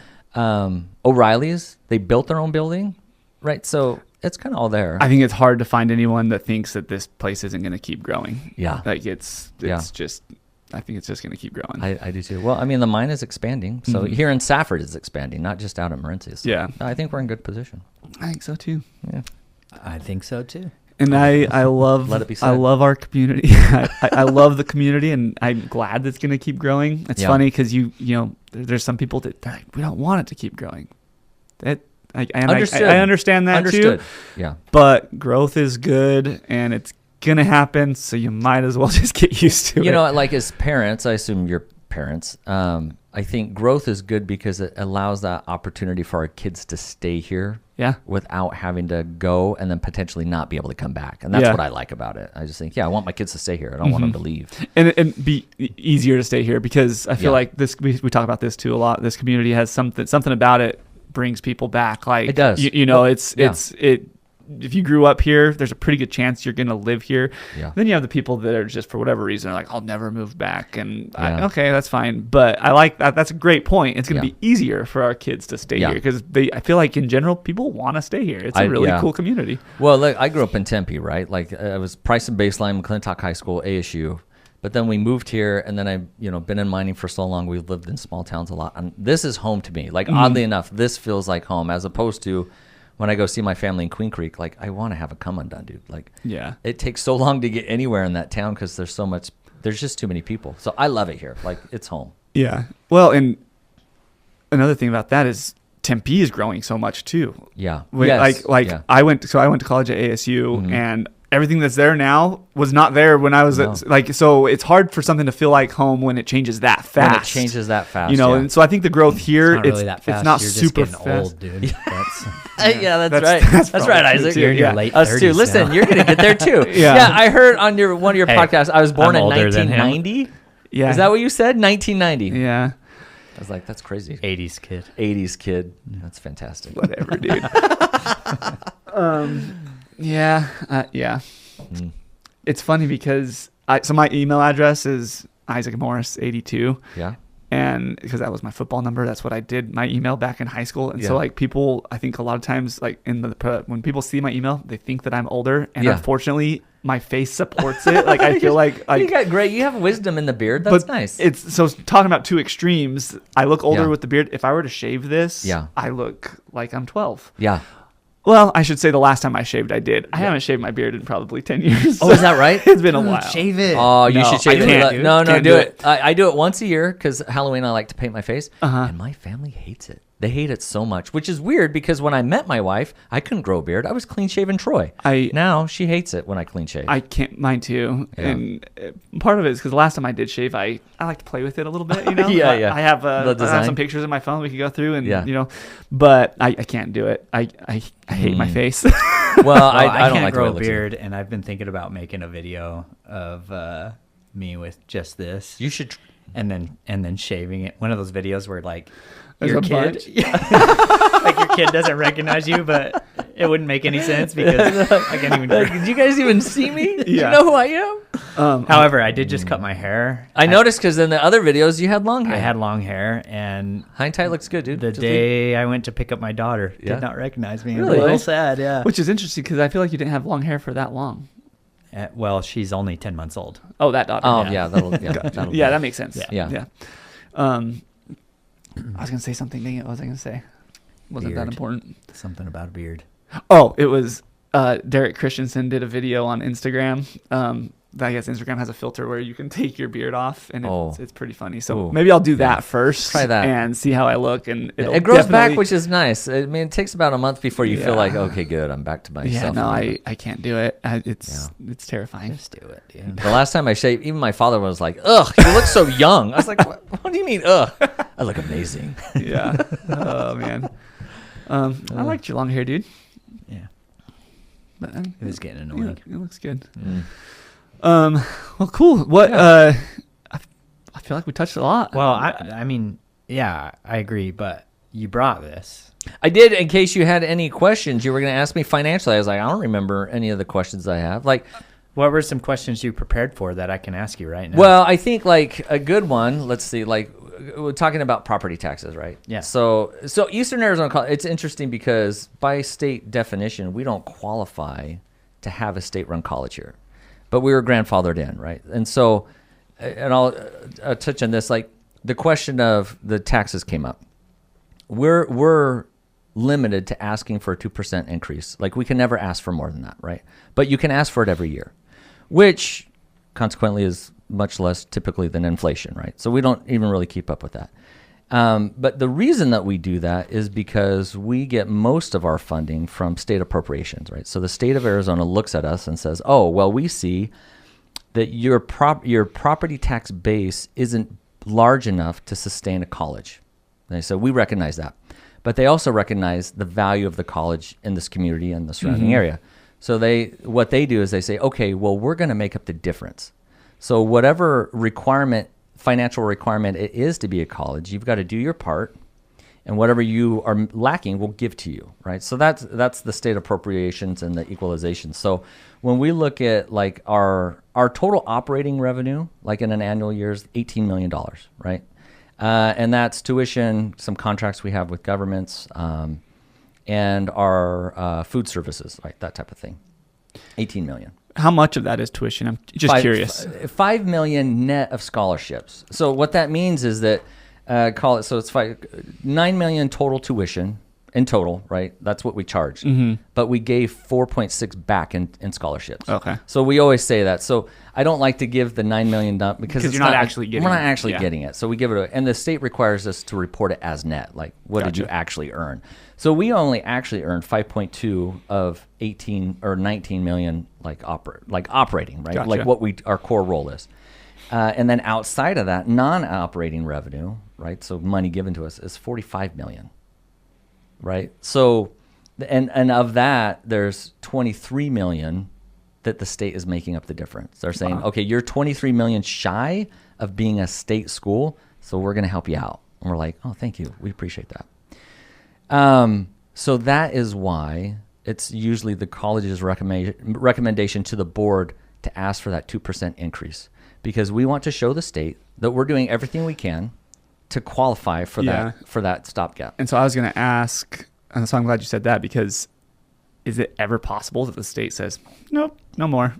O'Reilly's, they built their own building, right? So it's kind of all there.
I think it's hard to find anyone that thinks that this place isn't going to keep growing.
Yeah.
It's just, I think it's just going to keep growing.
I do too. Well, I mean, the mine is expanding. So here in Safford it's expanding, not just out at Morenci. So
yeah.
I think we're in good position.
I think so too.
Yeah.
I think so too.
And I love,
Let it be said.
I love our community. I love the community, and I'm glad that's going to keep growing. It's funny because there's some people that we don't want it to keep growing. I understand that too.
Yeah.
But growth is good, and it's gonna happen, so you might as well just get used to it.
Like as parents, I assume you're parents. I think growth is good because it allows that opportunity for our kids to stay here.
Yeah.
Without having to go and then potentially not be able to come back. And that's what I like about it. I just think, I want my kids to stay here. I don't want them to leave.
And be easier to stay here because I feel like this. We talk about this too a lot. This community has something about it brings people back. Like
it does.
If you grew up here, there's a pretty good chance you're going to live here.
Yeah.
Then you have the people that are just for whatever reason are like, I'll never move back. And okay, that's fine. But I like that. That's a great point. It's going to be easier for our kids to stay here because I feel like in general, people want to stay here. It's a really cool community.
Well, I grew up in Tempe, right? Like I was Price and Baseline, McClintock High School, ASU. But then we moved here, and then I've been in mining for so long. We've lived in small towns a lot. And this is home to me. Like oddly enough, this feels like home as opposed to when I go see my family in Queen Creek. Like I want to have a come undone, dude. Like it takes so long to get anywhere in that town because there's just too many people. So I love it here. Like it's home.
Yeah. Well, and another thing about that is Tempe is growing so much too.
Yeah.
I went to college at ASU and everything that's there now was not there when I was so it's hard for something to feel like home when it changes that fast. And so I think the growth here it's not
You're
super
just getting
fast.
old, dude.
That's right. That's right, Isaac.
You're in your late 30s
Us too. Listen,
now.
you're gonna get there too.
Yeah.
I heard on one of your podcasts. I was born
I'm
in
older than him.
1990.
Yeah.
Is that what you said? 1990.
Yeah.
I was like, that's crazy.
80s kid.
80s kid. That's fantastic.
Whatever, dude. Yeah. It's funny because so my email address is Isaac Morris 82.
Yeah.
And because that was my football number, that's what I did my email back in high school. And
Yeah.
so like people, I think a lot of times like when people see my email, they think that I'm older, and
Yeah.
unfortunately my face supports it. Like I feel like
You got great. You have wisdom in the beard. That's
but
nice.
It's so talking about two extremes. I look older
Yeah.
with the beard. If I were to shave this,
Yeah.
I look like I'm 12.
Yeah.
Well, I should say the last time I shaved, I did. I haven't shaved my beard in probably 10 years.
Oh, is that right?
It's been a while.
Shave it.
Oh, you
No,
should shave
I
it.
can't, dude.
No,
Can't
do
do
it. I do it once a year because Halloween I like to paint my face,
Uh-huh.
and my family hates it. They hate it so much, which is weird because when I met my wife, I couldn't grow a beard. I was clean shaven Troy. Now she hates it when I clean shave.
I can't, mine too.
Yeah.
And part of it is because the last time I did shave, I like to play with it a little bit, you know?
Yeah,
I,
yeah.
I have,
The
I have
design.
some pictures in my phone we could go through and,
Yeah.
you know, but I can't do it. I hate my face.
well,
Well,
I
I
don't
can't
like the
grow
way
a
it looks.
beard, and I've been thinking about making a video of me with just this,
You should.
and then shaving it. One of those videos where like
There's
your
a
kid,
bunch.
like your kid doesn't recognize you, but it wouldn't make any sense because I can't even.
Like, did you guys even see me? Do
Yeah.
you know who I am?
However, I did just cut my hair.
I noticed because in the other videos you had long hair.
I had long hair, and
hindsight looks good, dude.
the
Just
day I went to pick up my daughter,
Yeah.
did not recognize me.
Really?
A little sad, yeah.
Which is interesting because I feel like you didn't have long hair for that long.
Well, she's only 10 months old.
Oh, that daughter.
Oh
yeah.
yeah, that'll
Yeah, that makes sense.
Yeah.
Yeah.
I was gonna say something. Dang it, what was I gonna say? Wasn't that
Beard.
important?
Something about a beard.
Oh, it was Derek Christensen did a video on Instagram. I guess Instagram has a filter where you can take your beard off, and it's pretty funny. So
Ooh.
maybe I'll do that first.
Try that.
and see how I look. And
It grows back,
definitely-
which is nice. I mean, it takes about a month before you feel
Yeah.
like, okay, good, I'm back to myself.
yeah. No,
a little bit.
I can't do it. It's terrifying.
Just do it, dude.
The last time I shaved, even my father was like, ugh, you look so young. I was like, what do you mean, ugh? I look amazing.
Yeah. Oh man. I liked your long hair, dude.
Yeah.
But,
It was getting
yeah,
annoying.
it looks good.
Mm.
Well, cool. What? I feel like we touched a lot.
Well, I mean, yeah, I agree, but you brought this.
I did, in case you had any questions, you were going to ask me financially. I was like, I don't remember any of the questions I have. Like,
What were some questions you prepared for that I can ask you right now?
well, I think like a good one, let's see, like we're talking about property taxes, right?
Yeah.
So Eastern Arizona, it's interesting because by state definition, we don't qualify to have a state-run college here, but we were grandfathered in, right? And so, and I'll touch on this, like the question of the taxes came up. We're limited to asking for a 2% increase. Like we can never ask for more than that, right? But you can ask for it every year, which consequently is much less typically than inflation, right? So we don't even really keep up with that. But the reason that we do that is because we get most of our funding from state appropriations, right? So the state of Arizona looks at us and says, oh, well, we see that your property tax base isn't large enough to sustain a college. And so we recognize that. But they also recognize the value of the college in this community and the surrounding area. So what they do is they say, okay, well, we're going to make up the difference. So whatever financial requirement it is to be a college, you've got to do your part, and whatever you are lacking, we'll give to you, right? So that's the state appropriations and the equalization. So when we look at like our total operating revenue, like in an annual year, is $18 million, right? And that's tuition, some contracts we have with governments, and our food services, right? That type of thing. 18 million.
How much of that is tuition? I'm just curious.
5 million net of scholarships. So what that means is that call it, so it's 9 million total tuition in total, right? That's what we charged. But we gave 4.6 back in scholarships.
Okay.
So we always say that. So I don't like to give the 9 million because it's
you're not actually getting
we're not
it.
actually
Yeah.
getting it. So we give it and the state requires us to report it as net. Like what did you
Gotcha.
actually earn? So we only actually earned 5.2 of 18 or 19 million operating, right?
Gotcha.
Like what our core role is. And then outside of that, non-operating revenue, right? So money given to us is 45 million, right? So, and of that, there's 23 million that the state is making up the difference. They're saying, okay, you're 23 million shy of being a state school, so we're going to help you out. And we're like, oh, thank you. We appreciate that. So that is why it's usually the college's recommendation to the board to ask for that 2% increase, because we want to show the state that we're doing everything we can to qualify for that stopgap.
And so I was going to ask, and so I'm glad you said that, because is it ever possible that the state says, nope, no more?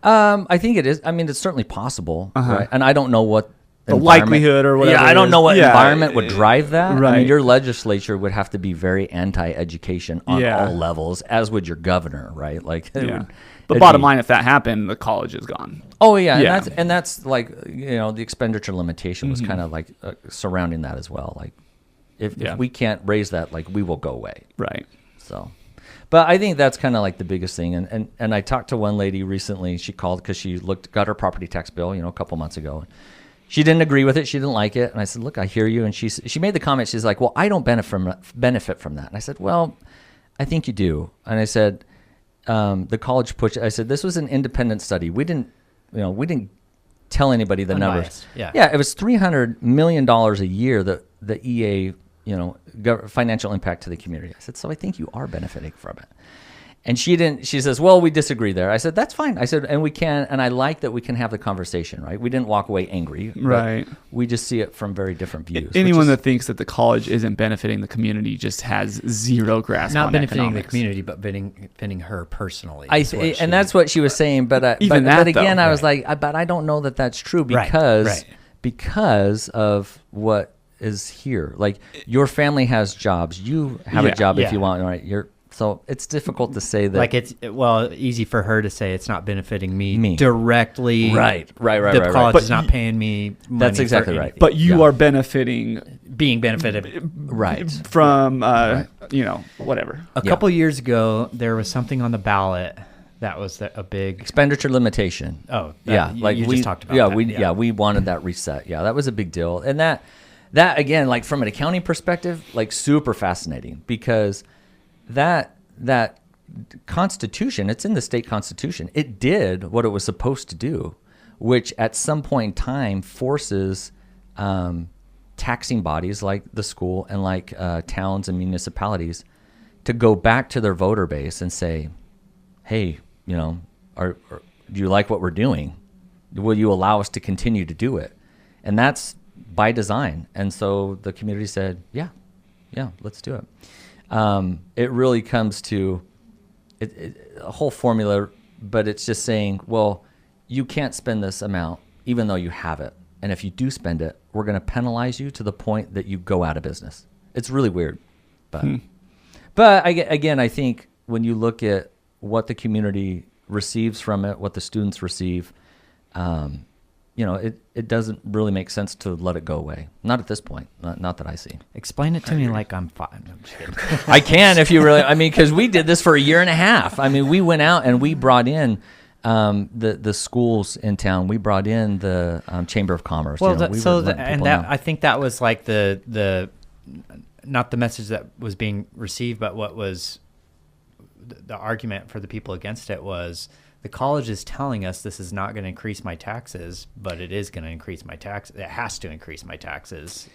I think it is. I mean, it's certainly possible, right? And I don't know what
the likelihood or whatever.
Yeah, I don't know what environment would drive that.
Right.
I mean, your legislature would have to be very anti-education on all levels, as would your governor, right? Like,
but bottom line, if that happened, the college is gone.
Oh yeah, and that's like, you know, the expenditure limitation was kind of like surrounding that as well. Like, if we can't raise that, like, we will go away.
Right.
So, but I think that's kind of like the biggest thing. And I talked to one lady recently. She called because she got her property tax bill, you know, a couple months ago. She didn't agree with it. She didn't like it. And I said, look, I hear you. And she made the comment. She's like, well, I don't benefit from that. And I said, well, I think you do. And I said, the college pushed. I said, this was an independent study. We didn't tell anybody the numbers. Yeah, it was $300 million a year that the EA, you know, financial impact to the community. I said, so I think you are benefiting from it. And she says, well, we disagree there. I said, that's fine. I said, and I like that we can have the conversation, right? We didn't walk away angry.
Right.
We just see it from very different views.
Anyone that thinks that the college isn't benefiting the community just has zero grasp on
benefiting
economics.
the community, but benefiting her personally.
That's what she was saying. But again, I was like, but I don't know that that's true because of what is here. Like, your family has jobs. You have a job if you want, right? So it's difficult to say that.
Like, it's easy for her to say it's not benefiting me directly.
Right.
The college is not paying me money.
That's exactly right.
But you are benefiting.
Being benefited.
Right. From, you know, whatever.
A couple years ago, there was something on the ballot that was a big
expenditure limitation.
Oh,
like
you just talked about that.
We wanted that reset. Yeah, that was a big deal. And that again, like, from an accounting perspective, like, super fascinating, because that Constitution, it's in the state Constitution. It did what it was supposed to do, which at some point in time forces taxing bodies like the school and like towns and municipalities to go back to their voter base and say, hey, you know, do you like what we're doing? Will you allow us to continue to do it? And that's by design. And so the community said, yeah, let's do it. It really comes to a whole formula, but it's just saying, well, you can't spend this amount even though you have it. And if you do spend it, we're going to penalize you to the point that you go out of business. It's really weird. But again, I think when you look at what the community receives from it, what the students receive, you know, it doesn't really make sense to let it go away. Not at this point. Not that I see.
Explain it to me like I'm fine. I'm just kidding.
I can if you really. I mean, because we did this for a year and a half. I mean, we went out and we brought in the schools in town. We brought in the Chamber of Commerce.
Well, I think that was like the not the message that was being received, but what was the argument for the people against it was, the college is telling us this is not going to increase my taxes, but it is going to increase my taxes. It has to increase my taxes.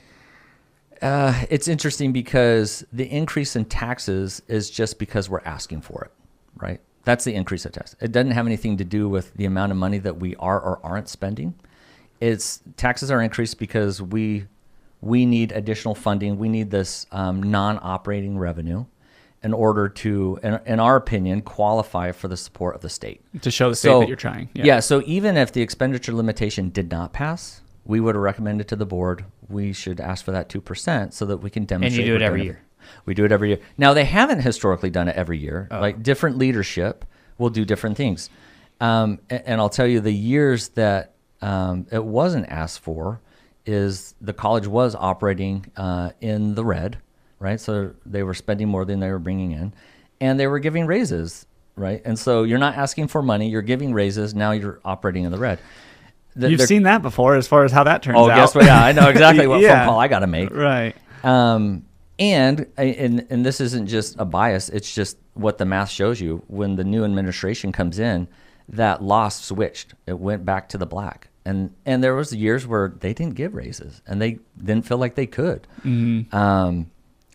It's interesting because the increase in taxes is just because we're asking for it, right? That's the increase of tax. It doesn't have anything to do with the amount of money that we are or aren't spending. Taxes are increased because we need additional funding. We need this non-operating revenue in order to, in our opinion, qualify for the support of the state.
To show the state that you're trying.
Yeah, so even if the expenditure limitation did not pass, we would have recommended to the board we should ask for that 2% so that we can demonstrate.
And you do it every year.
We do it every year. Now, they haven't historically done it every year. Like, different leadership will do different things. And I'll tell you, the years that it wasn't asked for is the college was operating in the red, right? So they were spending more than they were bringing in, and they were giving raises, right? And so you're not asking for money, you're giving raises, now you're operating in the red.
You've seen that before as far as how that turns out.
Oh, guess what? Yeah, I know exactly what phone call I got to make.
Right.
And this isn't just a bias, it's just what the math shows you. When the new administration comes in, that loss switched. It went back to the black. And there was years where they didn't give raises, and they didn't feel like they could. Mm-hmm.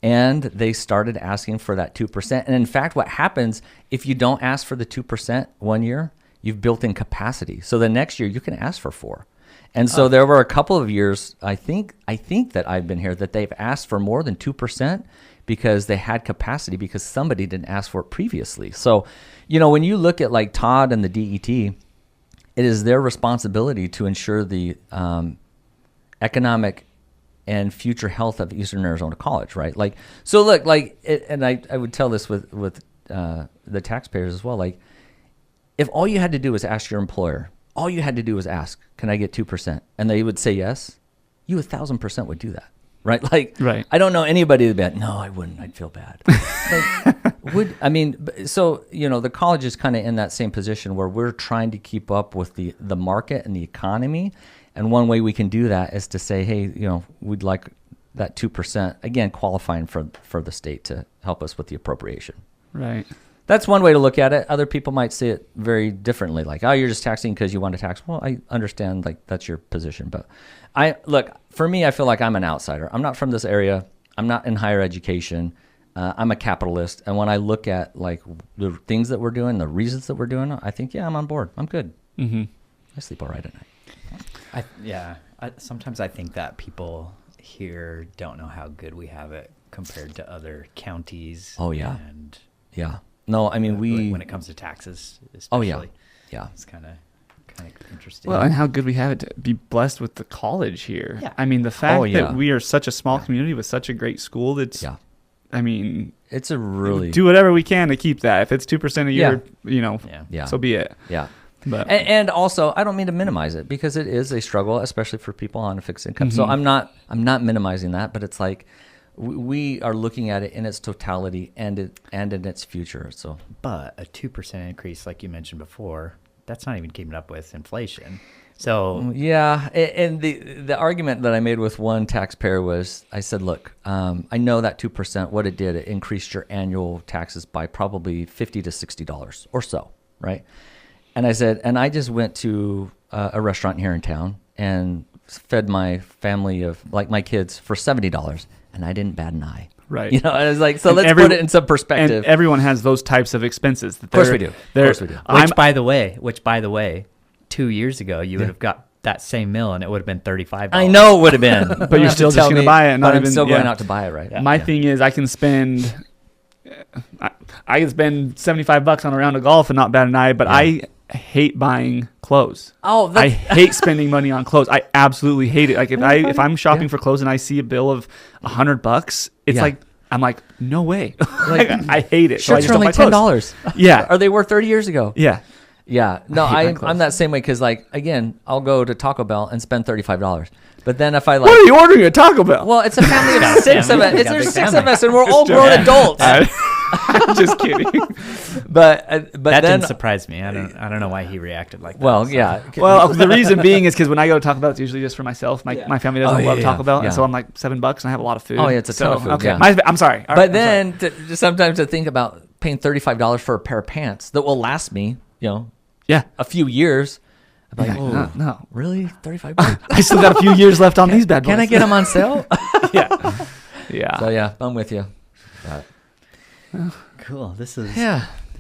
And they started asking for that 2%. And in fact, what happens if you don't ask for the 2% one year, you've built in capacity. So the next year you can ask for 4%. And so there were a couple of years, I think that I've been here, that they've asked for more than 2% because they had capacity because somebody didn't ask for it previously. So, when you look at like Todd and the DET, it is their responsibility to ensure the economic and future health of Eastern Arizona College, right? Like, so look, like, and I would tell this with the taxpayers as well. Like, if all you had to do was ask your employer, all you had to do was ask, can I get 2%? And they would say yes, you 1,000% would do that, right? Like,
right.
I don't know anybody that'd be like, no, I wouldn't. I'd feel bad. So, the college is kind of in that same position where we're trying to keep up with the market and the economy. And one way we can do that is to say, hey, we'd like that 2%, again, qualifying for the state to help us with the appropriation.
Right.
That's one way to look at it. Other people might see it very differently, like, oh, you're just taxing because you want to tax. Well, I understand, like, that's your position. But for me, I feel like I'm an outsider. I'm not from this area. I'm not in higher education. I'm a capitalist. And when I look at, like, the things that we're doing, the reasons that we're doing it, I think, yeah, I'm on board. I'm good. Mm-hmm. I sleep all right at night.
Sometimes I think that people here don't know how good we have it compared to other counties.
Oh, yeah.
And
yeah. No, I mean,
when it comes to taxes, especially.
Oh, yeah.
It's kind of interesting.
Well, and how good we have it to be blessed with the college here.
Yeah.
I mean, the fact that we are such a small community with such a great school, I mean,
it's a really
do whatever we can to keep that. If it's 2% a year, so be it.
Yeah.
But
and also, I don't mean to minimize it because it is a struggle, especially for people on a fixed income. Mm-hmm. So I'm not minimizing that, but it's like we are looking at it in its totality and in its future. So,
but a 2% increase, like you mentioned before, that's not even keeping up with inflation. So
yeah, and the argument that I made with one taxpayer was, I said, look, I know that 2%, what it did, it increased your annual taxes by probably $50 to $60 or so, right? And I said, and I just went to a restaurant here in town and fed my family of, like, my kids for $70, and I didn't bat an eye.
Right.
I was like, so let's put it in some perspective.
And everyone has those types of expenses.
Of course we do.
Which, by the way, 2 years ago, you would have got that same meal and it would have been $35.
I know it would have been.
But you're still just going to buy it.
And I'm still going out to buy it, right?
Yeah. My thing is I can spend $75 on a round of golf and not bat an eye, but I hate buying clothes. I hate spending money on clothes. I absolutely hate it. Like if I'm shopping for clothes and I see a bill of $100, it's like I'm like, no way. Like, I hate it.
Shirts are only $10.
Yeah.
Are they worth 30 years ago?
Yeah.
Yeah. No, I'm that same way because, like, again, I'll go to Taco Bell and spend $35. But then if I like,
what are you ordering at Taco Bell?
Well, it's a family of six of us. There's six of us, and we're all grown adults.
I'm just kidding.
But
that didn't surprise me. I don't know why he reacted like that.
Well, yeah.
Well, the reason being is because when I go to Taco Bell, it's usually just for myself. My family doesn't love Taco Bell, and so I'm like $7 and I have a lot of food.
Oh yeah, it's a ton of food.
Okay,
yeah.
I'm sorry.
But then sometimes to think about paying $35 for a pair of pants that will last me, a few years. I'm like,
no,
really? $35?
I still got a few years left on these bad boys.
Can I get them on sale?
Yeah.
So yeah, I'm with you.
Cool. This is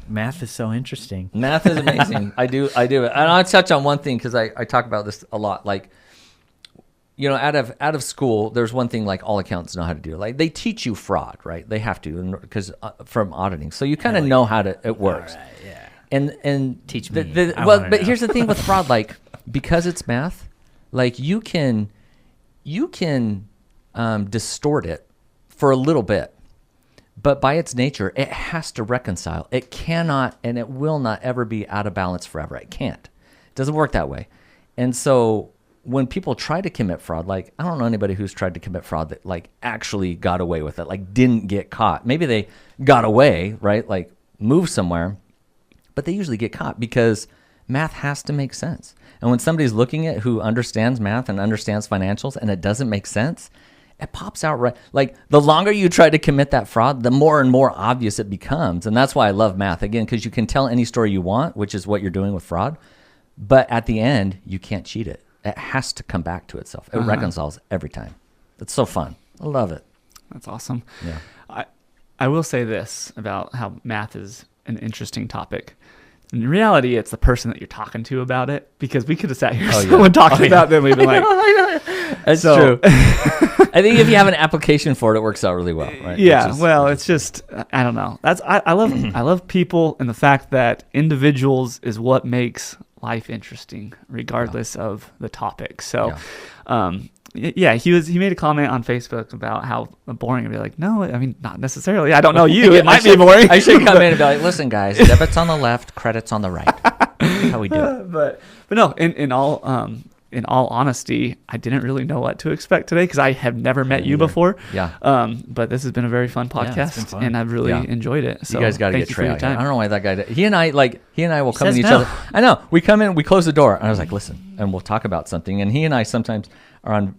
math is so interesting.
Math is amazing. I do it. And I'll touch on one thing because I talk about this a lot. Like, out of school, there's one thing like all accountants know how to do. Like they teach you fraud, right? They have to because from auditing, so you kind of know how it works.
All right, yeah.
And
teach me.
But here's the thing with fraud, like because it's math, like you can distort it for a little bit. But by its nature, it has to reconcile. It cannot and it will not ever be out of balance forever. It can't. It doesn't work that way. And so when people try to commit fraud, like I don't know anybody who's tried to commit fraud that like actually got away with it, like didn't get caught. Maybe they got away, right? Like moved somewhere, but they usually get caught because math has to make sense. And when somebody's looking at who understands math and understands financials and it doesn't make sense, it pops out right. Like the longer you try to commit that fraud, the more and more obvious it becomes. And that's why I love math, again, because you can tell any story you want, which is what you're doing with fraud. But at the end, you can't cheat it. It has to come back to itself. It reconciles every time. It's so fun. I love it.
That's awesome.
Yeah.
I will say this about how math is an interesting topic. In reality, it's the person that you're talking to about it, because we could have sat here,
Oh, yeah.
someone talking about them, we've been like,
That's
So-
true. I think if you have an application for it, it works out really well, right?
yeah,
Which is-
well, it's just, I don't know. I love I love people, and the fact that individuals is what makes life interesting, regardless of the topic. So, he made a comment on Facebook about how boring. And be like, no, I mean, not necessarily. I don't know you. It might be boring.
I should come in and be like, listen, guys, debit's on the left, credit's on the right. That's how we do it.
but no, in all honesty, I didn't really know what to expect today, because I have never met you before.
Yeah.
But this has been a very fun
Yeah, it's
podcast,
been fun.
and I've really
Yeah.
enjoyed it. So
You guys got to
thank
get
you for
Trey
your
out here. I
time.
don't know why that guy. He and I will come
says
in each
no.
other. I know. We come in, we close the door, and I was like, listen, and we'll talk about something. And he and I sometimes are on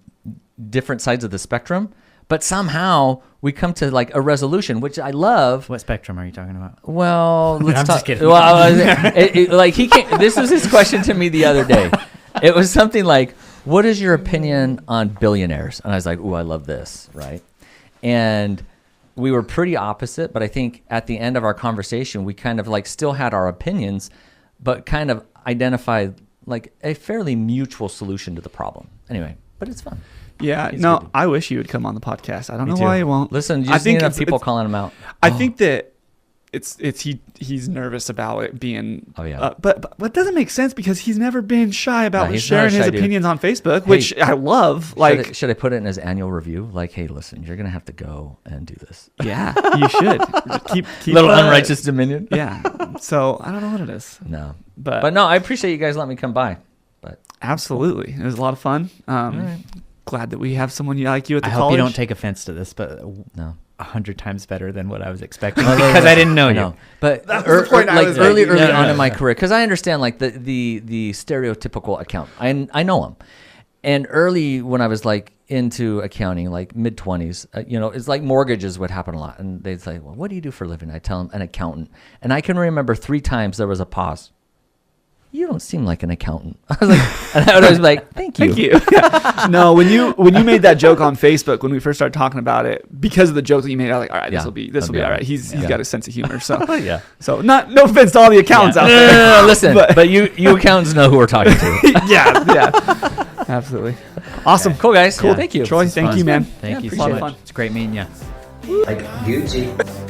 different sides of the spectrum, but somehow we come to like a resolution, which I love.
What spectrum are you talking about?
Well, let's
I'm
talk.
just kidding.
Well, like he came, this was his question to me the other day. It was something like, "What is your opinion on billionaires?" And I was like, "Ooh, I love this," right? And we were pretty opposite, but I think at the end of our conversation, we kind of like still had our opinions, but kind of identified like a fairly mutual solution to the problem. Anyway, but it's fun.
Yeah,
He's
no,
good.
I wish you would come on the podcast. I don't
Me
know
too.
why you won't.
Listen, you
I
just
think
need enough
it's-
people
it's-
calling him out.
I think that he's nervous about it being.
Oh, yeah.
But what doesn't make sense, because he's never been shy about
No, he's
sharing
not a
his
shy dude.
opinions on Facebook, which I love. Like,
Should I put it in his annual review? Like, hey, listen, you're gonna have to go and do this.
yeah, you should keep
Little unrighteous dominion.
Yeah. So I don't know what it is,
No,
but
but no, I appreciate you guys letting me come by. But
absolutely, it was a lot of fun.
right.
Glad that we have someone like you at the
I
college.
hope you don't take offense to this, but
no.
100 times better than what I was expecting, because I didn't know
I
you.
know. But
That was the point I
like
was
early
making.
on
Yeah.
in my career, because I understand like the stereotypical account. I know them. And early when I was like into accounting, like mid 20s, it's like mortgages would happen a lot. And they'd say, well, what do you do for a living? I tell them an accountant. And I can remember 3 times there was a pause. You don't seem like an accountant. I was like, and I would always be like, thank you.
Thank you. No, when you made that joke on Facebook when we first started talking about it, because of the joke that you made, I was like, all right,
Yeah,
this will be
that'll be
all
all
right.
right.
He's
Yeah.
got a sense of humor. So
Yeah.
So no offense to all the accountants out
No,
there.
no, listen, but you accountants know who we're talking to.
yeah, absolutely. Awesome.
Cool, guys.
Cool.
Thank you.
Troy,
This is
thank
fun.
you, man.
Thank you
it's
so
a lot of
much.
fun.
It's great meeting you.
like Gucci.